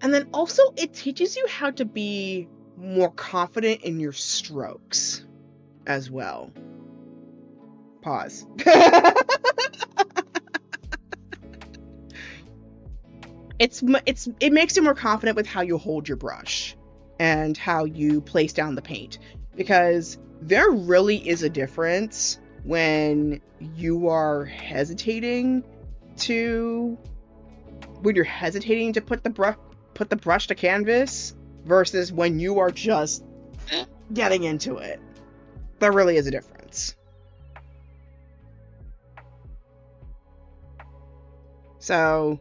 And then also it teaches you how to be more confident in your strokes as well. Pause. It makes you more confident with how you hold your brush and how you place down the paint, because there really is a difference when you are hesitating to when you're hesitating to put the brush to canvas versus when you are just getting into it. There really is a difference. So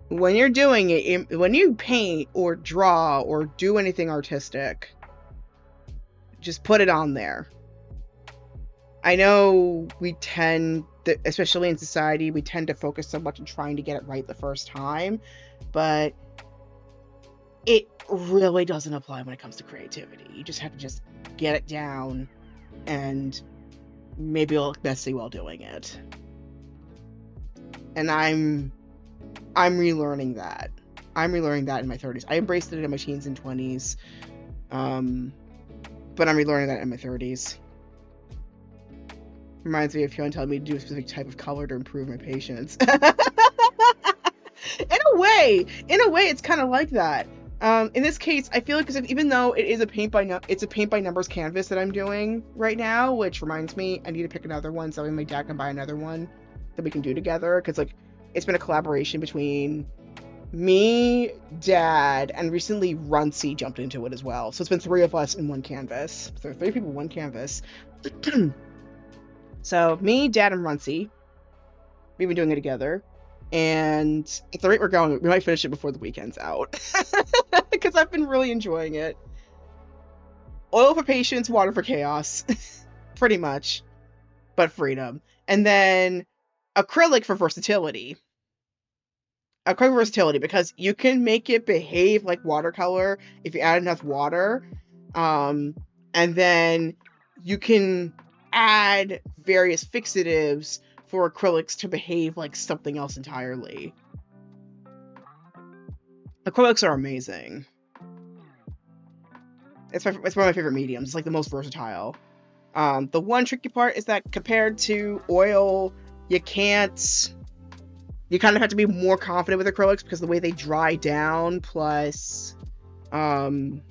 when you're doing it, when you paint or draw or do anything artistic, just put it on there. I know we tend to, especially in society, we tend to focus so much on trying to get it right the first time, but it really doesn't apply when it comes to creativity. You just have to just get it down, and maybe you'll look messy while doing it. And I'm relearning that. I'm relearning that in my 30s. I embraced it in my teens and 20s, but I'm relearning that in my 30s. Reminds me of Fiona telling me to do a specific type of color to improve my patience. In a way, it's kind of like that. In this case, I feel like even though it is a paint by numbers canvas that I'm doing right now, which reminds me, I need to pick another one so my dad can buy another one that we can do together, because like it's been a collaboration between me, Dad, and recently Runcie jumped into it as well. So it's been 3 of us in one canvas. So 3 people, one canvas. So me, Dad, and Runcie, we've been doing it together. And at the rate we're going, we might finish it before the weekend's out. Because I've been really enjoying it. Oil for patience, water for chaos. Pretty much. But freedom. And then acrylic for versatility. Acrylic for versatility, because you can make it behave like watercolor if you add enough water. And then you can add various fixatives for acrylics to behave like something else entirely. Acrylics are amazing. It's one of my favorite mediums. It's like the most versatile. The one tricky part is that compared to oil, you kind of have to be more confident with acrylics because the way they dry down, plus the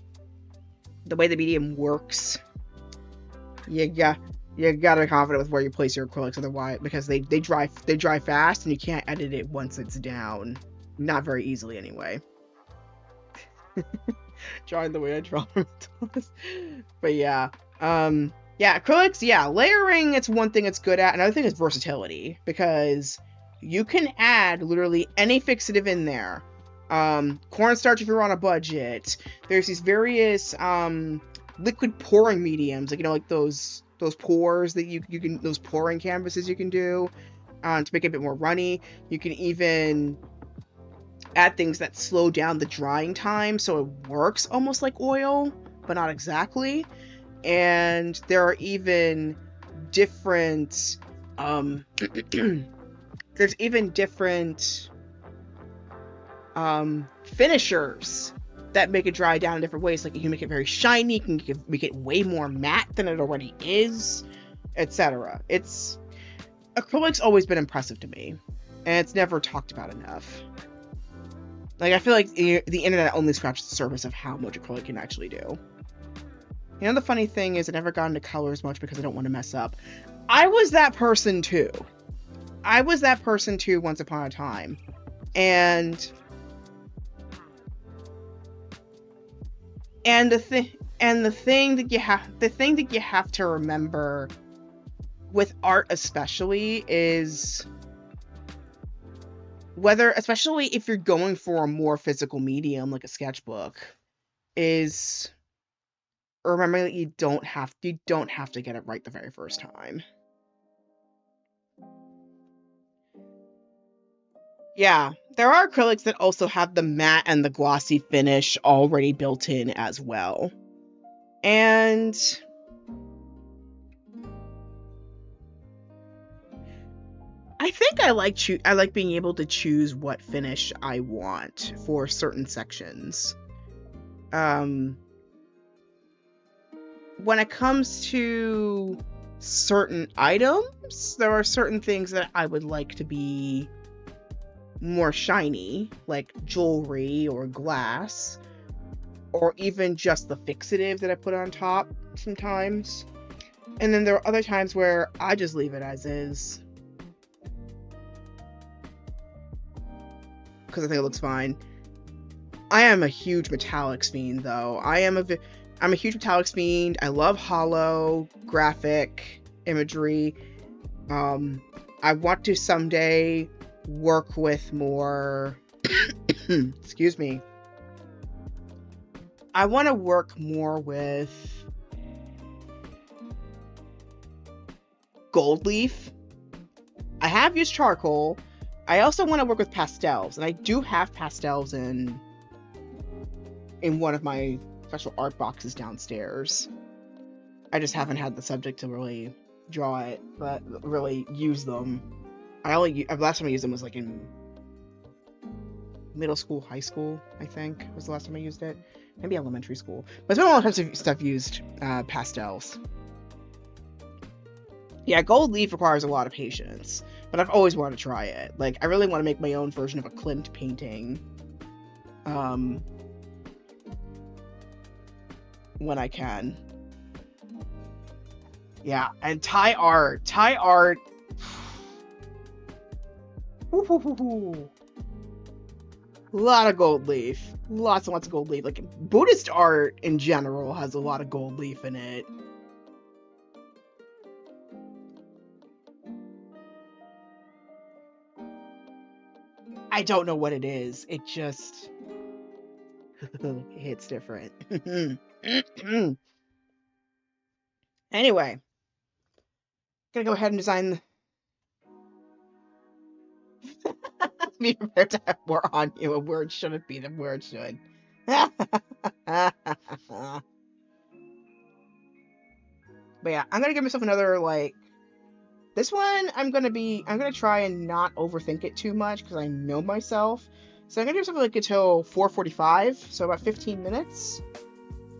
way the medium works, you gotta be confident with where you place your acrylics, otherwise, because they dry fast and you can't edit it once it's down. Not very easily anyway. Drawing the way I draw. But yeah. Yeah, acrylics, yeah, layering, it's one thing it's good at. Another thing is versatility, because you can add literally any fixative in there. Cornstarch if you're on a budget. There's these various liquid pouring mediums, like, you know, like those pours that you can, those pouring canvases you can do to make it a bit more runny. You can even add things that slow down the drying time so it works almost like oil, but not exactly. And there are even different there's even different finishers that make it dry down in different ways. Like you can make it very shiny, you can make it way more matte than it already is, etc. Acrylic's always been impressive to me, and it's never talked about enough. Like, I feel like the internet only scratches the surface of how much acrylic can actually do. You know, the funny thing is I never got into colors much because I don't want to mess up. I was that person too. Once upon a time. And the thing that you have to remember with art especially is especially if you're going for a more physical medium like a sketchbook, is remember that you don't have to get it right the very first time. Yeah, there are acrylics that also have the matte and the glossy finish already built in as well. And I think I like being able to choose what finish I want for certain sections. When it comes to certain items, there are certain things that I would like to be more shiny, like jewelry or glass, or even just the fixative that I put on top sometimes. And then there are other times where I just leave it as is. because I think it looks fine. I am a huge metallics fiend, though. I'm a huge metallics fiend. I love hollow graphic imagery. I want to someday work with more. Excuse me. I want to work more with gold leaf. I have used charcoal. I also want to work with pastels, and I do have pastels in one of my special art boxes downstairs. I just haven't had the subject to really draw it, but really use them. Last time I used them was like in middle school, high school, I think was the last time I used it. Maybe elementary school. But it's been a long time since I've used pastels. Yeah, gold leaf requires a lot of patience, but I've always wanted to try it. Like, I really want to make my own version of a Klimt painting. When I can. Yeah, and Thai art. Ooh. A lot of gold leaf. Lots and lots of gold leaf. Like, Buddhist art in general has a lot of gold leaf in it. I don't know what it is. It just hits different. Anyway, gonna go ahead and design. Be prepared to have more on you. A word shouldn't be the word should. But yeah, I'm gonna give myself another, like, this one. I'm gonna try and not overthink it too much because I know myself. So I'm gonna do something like until 4:45, so about 15 minutes.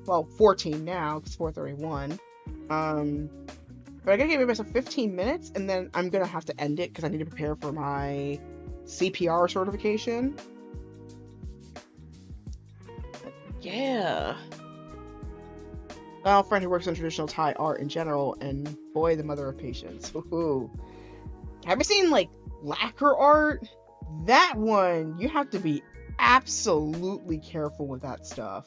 Well, 14 now because 4:31. But I gotta give myself 15 minutes, and then I'm gonna have to end it because I need to prepare for my CPR certification. But yeah. Well, a friend who works on traditional Thai art in general, and boy, the mother of patience. Woohoo. Have you seen, like, lacquer art? That one, you have to be absolutely careful with that stuff.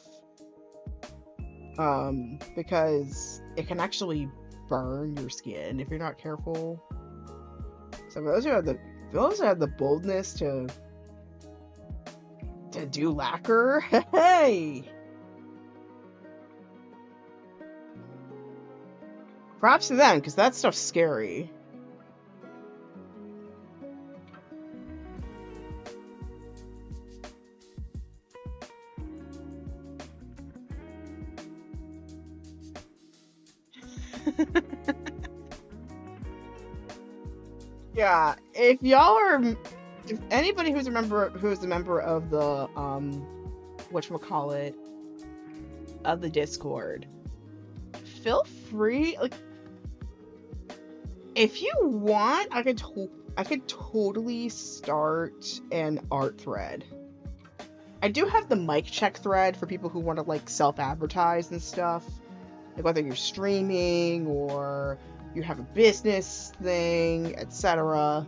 Because it can actually burn your skin if you're not careful. So for those who have the boldness to do lacquer, hey! Props to them, because that stuff's scary. Yeah, if anybody who's a member of the whatchamacallit, of the Discord, feel free, like, if you want, I could totally start an art thread. I do have the mic check thread for people who want to, like, self-advertise and stuff. Like, whether you're streaming or you have a business thing, etc.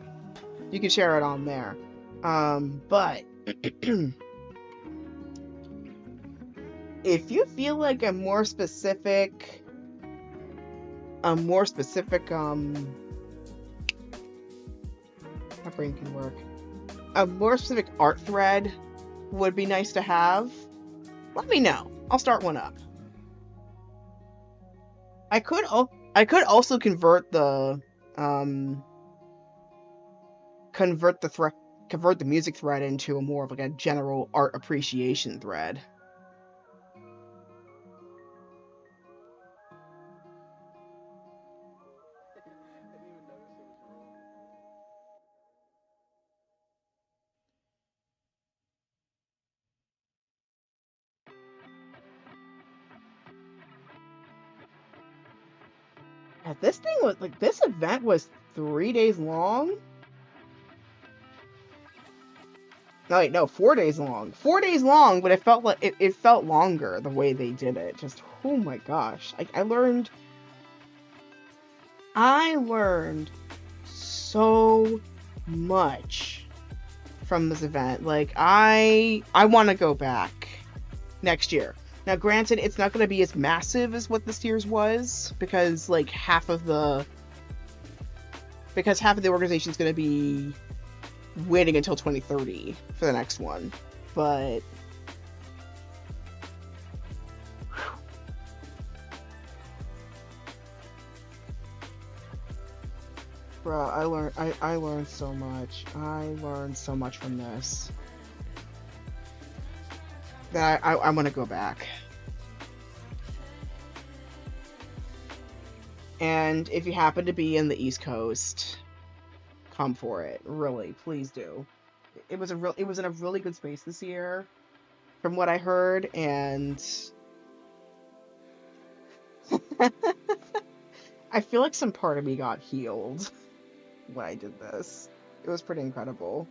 You can share it on there. But if you feel like my brain can work. A more specific art thread would be nice to have. Let me know. I'll start one up. I could also convert the music thread into a more of, like, a general art appreciation thread. This event was 3 days long. No, wait, no, 4 days long. 4 days long, but it felt like it felt longer the way they did it. Just, oh my gosh. I learned so much from this event. Like, I want to go back next year. Now, granted, it's not going to be as massive as what this year's was, because like half of the organization is going to be waiting until 2030 for the next one. But bro, I learned so much. I learned so much from this that I want to go back. And if you happen to be in the East Coast, come for it. Really, please do. It was in a really good space this year, from what I heard, and I feel like some part of me got healed when I did this. It was pretty incredible.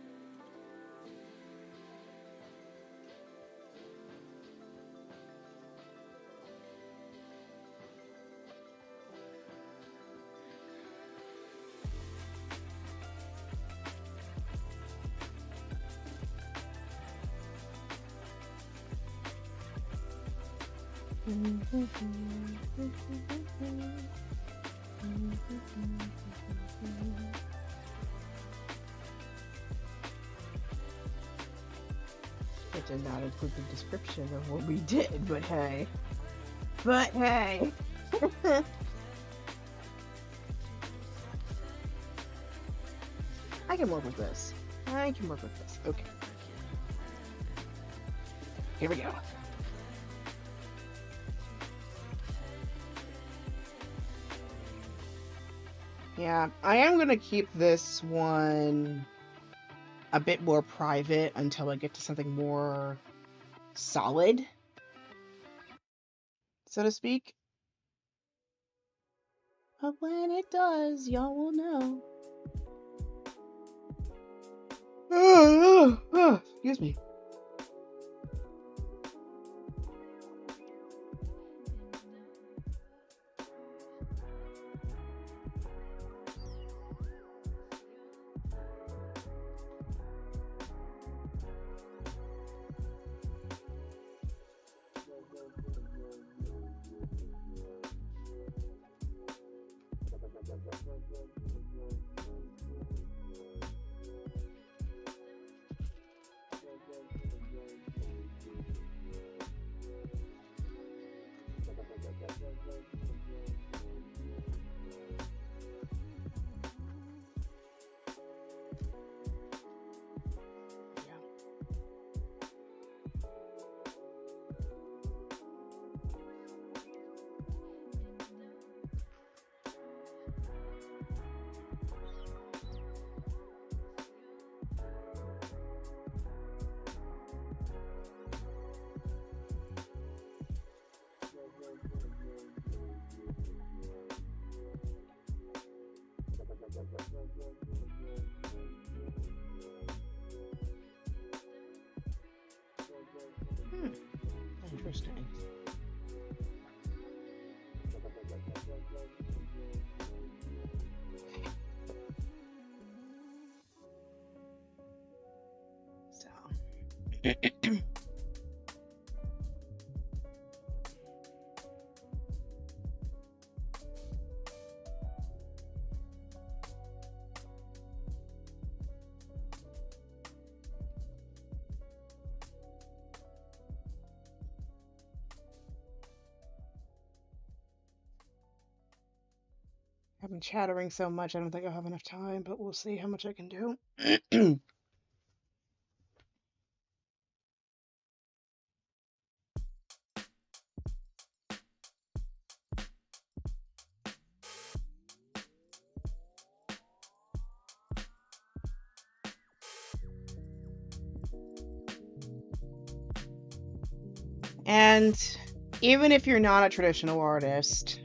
It did not include the description of what we did, but hey. But hey! I can work with this. I can work with this. Okay. Here we go. Yeah, I am going to keep this one a bit more private until I get to something more solid, so to speak. But when it does, y'all will know. Excuse me. Interesting. So. I've been chattering so much, I don't think I'll have enough time, but we'll see how much I can do. And even if you're not a traditional artist,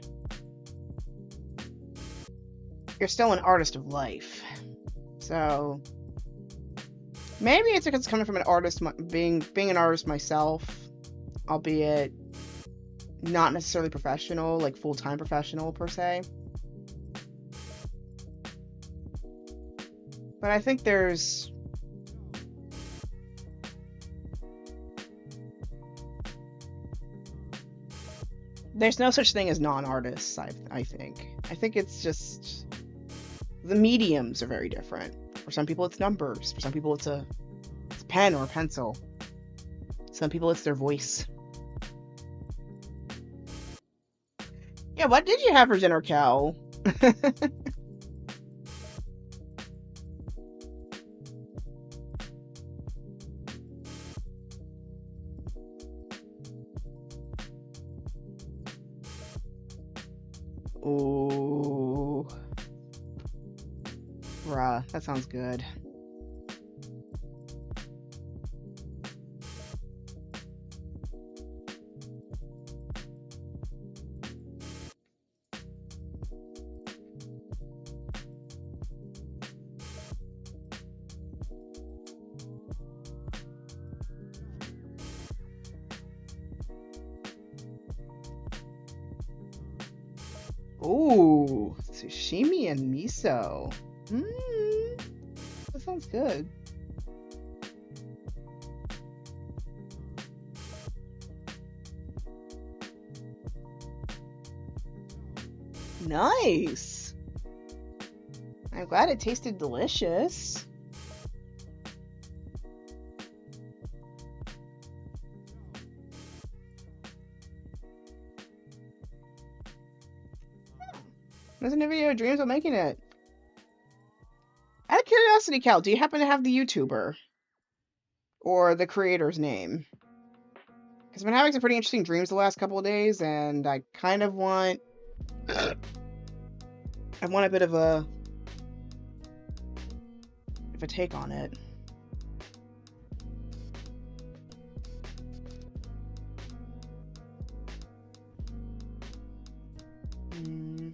you're still an artist of life. So maybe it's because it's coming from an artist, being an artist myself, albeit not necessarily professional, like full-time professional per se. But I think there's there's no such thing as non-artists, I think. I think it's just the mediums are very different. For some people it's numbers, for some people it's a pen or a pencil. Some people it's their voice. Yeah, what did you have for dinner, Cal? Ooh, bruh, that sounds good. Ooh, sushimi and miso. Mmm, that sounds good. Nice. I'm glad it tasted delicious. There's a new video of dreams of making it. Out of curiosity, Cal, do you happen to have the YouTuber or the creator's name? Because I've been having some pretty interesting dreams the last couple of days, and I kind of want I want a bit of a take on it. Mm,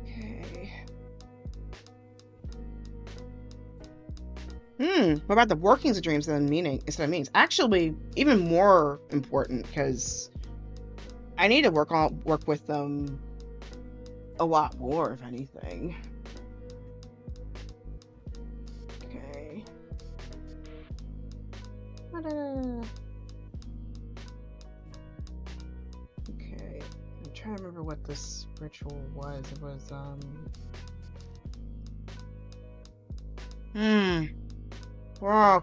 okay. What about the workings of dreams than meaning instead of meanings? Actually, even more important because I need to work with them a lot more, if anything. Okay. Okay. I'm trying to remember what this ritual was. It was Wow,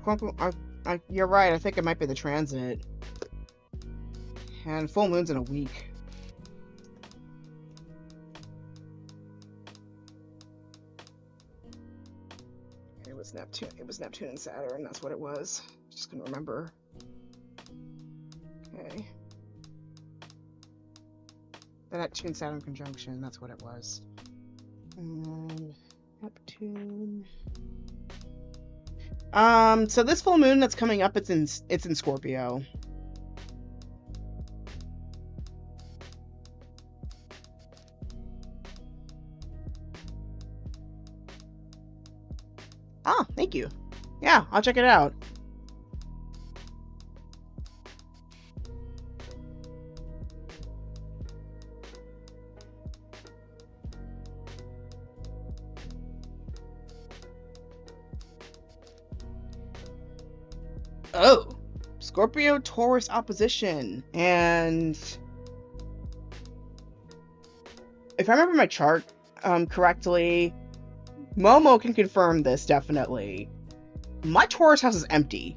you're right. I think it might be the transit. And full moon's in a week. It was Neptune. It was Neptune and Saturn. That's what it was. Just couldn't remember. Okay. The Neptune Saturn conjunction. That's what it was. And Neptune. So this full moon that's coming up, it's in Scorpio. Oh, thank you. Yeah, I'll check it out. Oh, Scorpio Taurus opposition. And if I remember my chart correctly, Momo can confirm this definitely. My Taurus house is empty.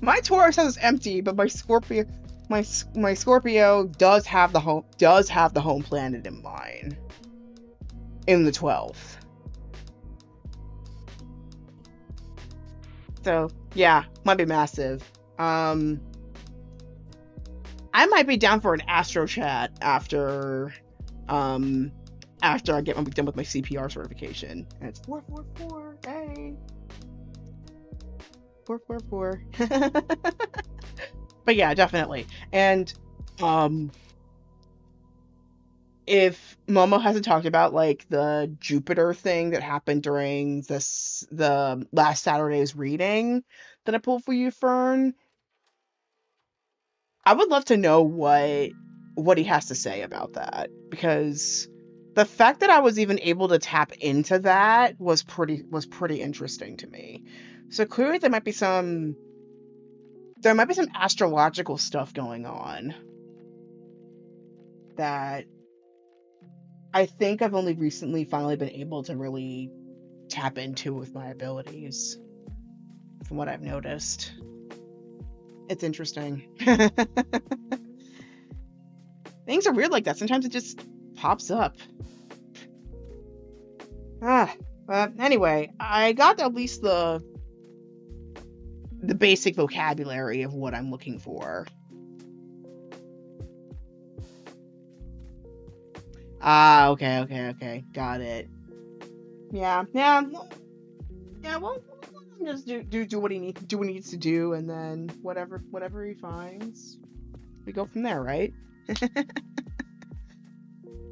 My Taurus house is empty, but my Scorpio does have the home planet in mind in the 12th. So yeah, might be massive. I might be down for an Astro chat after I get done with my CPR certification. And it's 444. Hey. 444. But yeah, definitely. And if Momo hasn't talked about like the Jupiter thing that happened during the last Saturday's reading that I pulled for you, Fern, I would love to know what he has to say about that, because the fact that I was even able to tap into that was pretty interesting to me. So clearly there might be some astrological stuff going on that I think I've only recently finally been able to really tap into with my abilities, from what I've noticed. It's interesting. Things are weird like that. Sometimes it just pops up. But anyway, I got at least the basic vocabulary of what I'm looking for. Ah, okay. Got it. Yeah. Well, just do what he needs to do, and then whatever he finds, we go from there, right?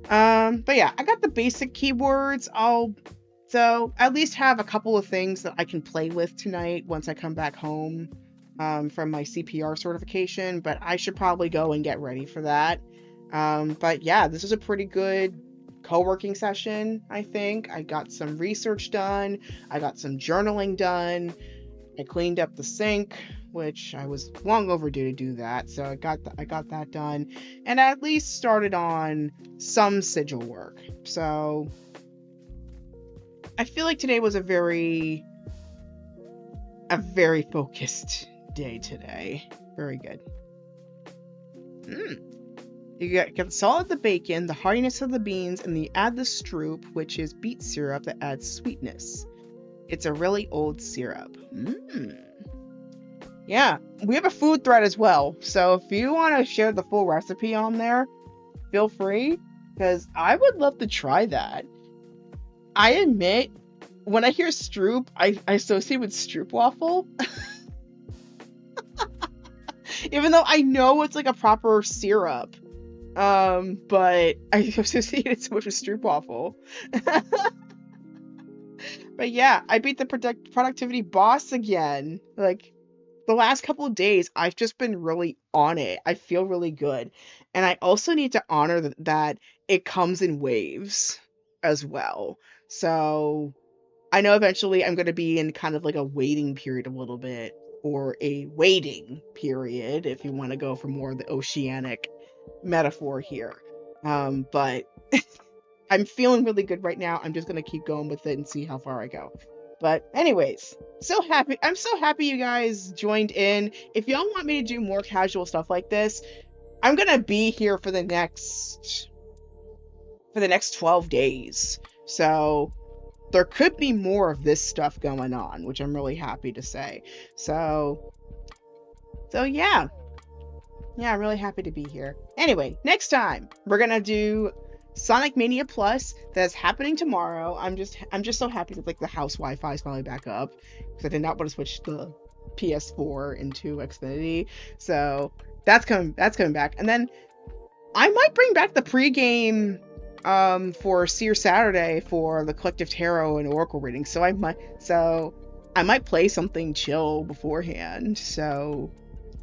But yeah, I got the basic keywords. I'll so at least have a couple of things that I can play with tonight once I come back home from my CPR certification, but I should probably go and get ready for that. But yeah, this is a pretty good co-working session, I think. I got some research done, I got some journaling done, I cleaned up the sink, which I was long overdue to do that, so I got that done, and I at least started on some sigil work. So I feel like today was a very focused day today. Very good. You get solid the bacon, the heartiness of the beans, and you add the stroop, which is beet syrup that adds sweetness. It's a really old syrup. Yeah, we have a food thread as well, so if you want to share the full recipe on there, feel free, because I would love to try that. I admit, when I hear stroop, I associate with stroopwafel. Even though I know it's like a proper syrup. But I associate it so much with stroopwafel. But yeah, I beat the productivity boss again. Like, the last couple of days, I've just been really on it. I feel really good. And I also need to honor that it comes in waves as well. So I know eventually I'm going to be in kind of like a waiting period a little bit, or a waiting period, if you want to go for more of the oceanic metaphor here. But I'm feeling really good right now. I'm just going to keep going with it and see how far I go. But anyways, so happy. I'm so happy you guys joined in. If y'all want me to do more casual stuff like this, I'm going to be here for the next 12 days. So there could be more of this stuff going on, which I'm really happy to say. So yeah. Yeah, I'm really happy to be here. Anyway, next time we're gonna do Sonic Mania Plus. That's happening tomorrow. I'm just so happy that like the house Wi-Fi is finally back up, because I did not want to switch the PS4 into Xfinity. So that's coming back. And then I might bring back the pregame for Seer Saturday for the Collective Tarot and Oracle reading. So I might play something chill beforehand. So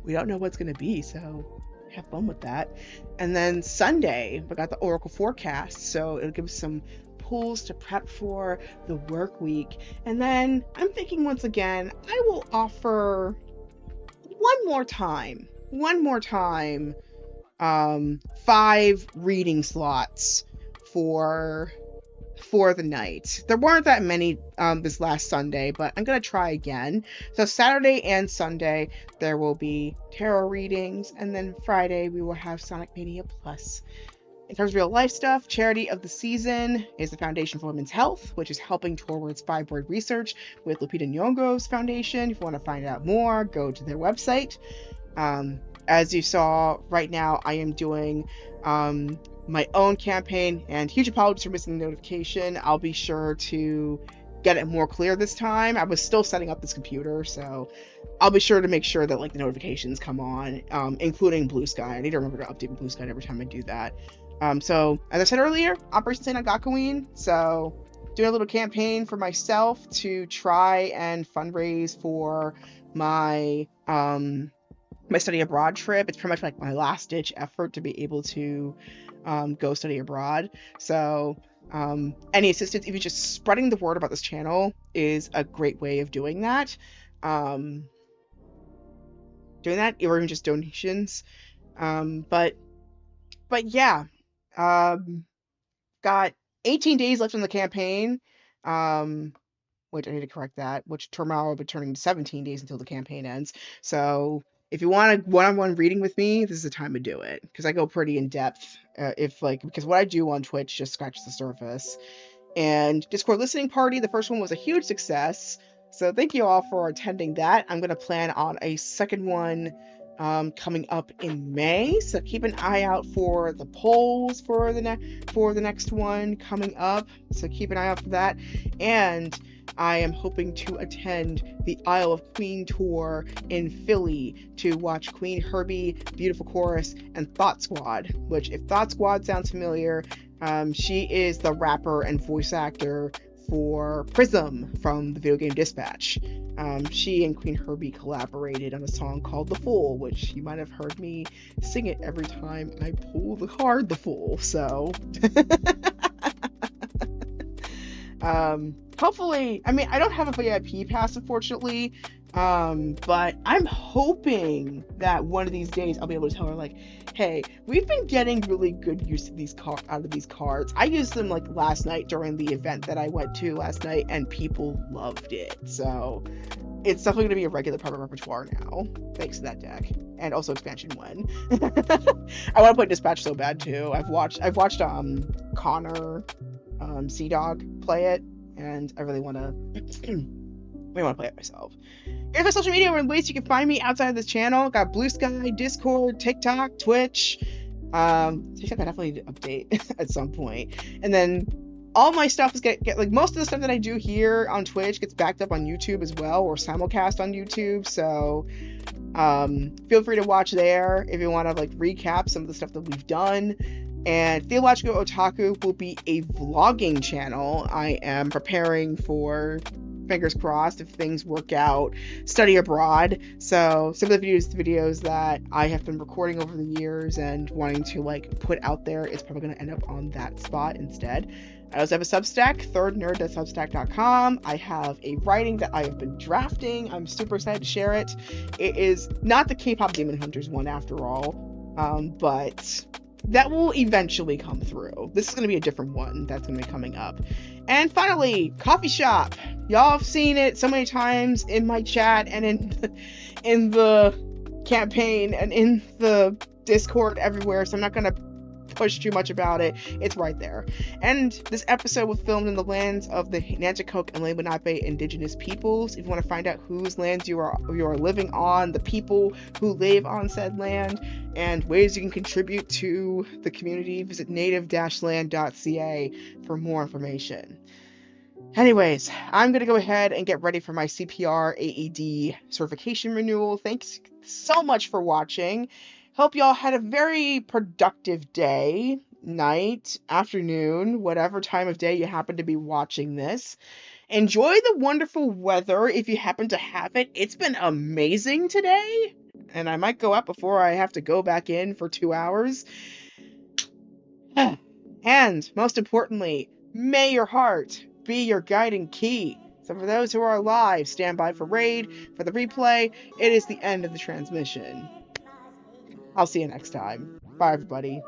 we don't know what's going to be, so have fun with that. And then Sunday, we got the Oracle forecast, so it'll give us some pulls to prep for the work week. And then I'm thinking once again, I will offer one more time, 5 reading slots for the night. There weren't that many this last Sunday, but I'm gonna try again. So Saturday and Sunday there will be tarot readings, and then Friday we will have Sonic Mania Plus. In terms of real life stuff, Charity of the Season is the Foundation for Women's Health, which is helping towards fibroid research with Lupita Nyong'o's foundation. If you want to find out more, go to their website. As you saw right now, I am doing my own campaign, and huge apologies for missing the notification. I'll be sure to get it more clear this time. I was still setting up this computer, so I'll be sure to make sure that like the notifications come on, including Blue Sky. I need to remember to update Blue Sky every time I do that. So as I said earlier, Operation St. Gakuin. So doing a little campaign for myself to try and fundraise for my my study abroad trip. It's pretty much like my last ditch effort to be able to go study abroad. So any assistance, even just spreading the word about this channel, is a great way of doing that. um, doing that, or even just donations. Um, but but yeah, um, got 18 days left in the campaign. Um, which I need to correct that, which tomorrow will be turning to 17 days until the campaign ends. So if you want a one-on-one reading with me, this is the time to do it because I go pretty in depth. If like because what I do on Twitch just scratches the surface. And Discord listening party, the first one was a huge success. So thank you all for attending that. I'm going to plan on a second one coming up in May. So keep an eye out for the polls for the next one coming up. So keep an eye out for that. And I am hoping to attend the Isle of Queen tour in Philly to watch Queen Herbie, Beautiful Chorus, and Thought Squad. Which, if Thought Squad sounds familiar, she is the rapper and voice actor for Prism from the video game Dispatch. She and Queen Herbie collaborated on a song called The Fool, which you might have heard me sing it every time I pull the card The Fool. So, hopefully, I mean, I don't have a VIP pass, unfortunately, but I'm hoping that one of these days I'll be able to tell her, like, hey, we've been getting really good use of out of these cards. I used them like last night during the event that I went to last night, and people loved it. So it's definitely going to be a regular part of my repertoire now, thanks to that deck, and also expansion one. I want to play Dispatch so bad too. I've watched Connor, Sea Dog play it, and I really want to. I want to play it myself. Here's my social media and ways you can find me outside of this channel. Got Blue Sky, Discord, TikTok, Twitch. TikTok I definitely need to update at some point. And then all my stuff is get like most of the stuff that I do here on Twitch gets backed up on YouTube as well, or simulcast on YouTube. So feel free to watch there if you want to like recap some of the stuff that we've done. And Theological Otaku will be a vlogging channel. I am preparing for, fingers crossed, if things work out, study abroad. So some of the videos that I have been recording over the years and wanting to like put out there is probably going to end up on that spot instead. I also have a Substack, thirdnerd.substack.com. I have a writing that I have been drafting. I'm super excited to share it. It is not the K-pop Demon Hunters one after all, but that will eventually come through. This is going to be a different one that's going to be coming up. And finally, coffee shop. Y'all have seen it so many times in my chat and in the campaign and in the Discord everywhere, so I'm not going to push too much about it. It's right there. And this episode was filmed in the lands of the Nanticoke and Lenape indigenous peoples. If you want to find out whose lands you are living on, the people who live on said land, and ways you can contribute to the community, visit native-land.ca for more information. Anyways, I'm going to go ahead and get ready for my CPR AED certification renewal. Thanks so much for watching. Hope y'all had a very productive day, night, afternoon, whatever time of day you happen to be watching this. Enjoy the wonderful weather if you happen to have it. It's been amazing today, and I might go out before I have to go back in for 2 hours. And most importantly, may your heart be your guiding key. So for those who are alive, stand by for raid. For the replay, it is the end of the transmission. I'll see you next time. Bye, everybody.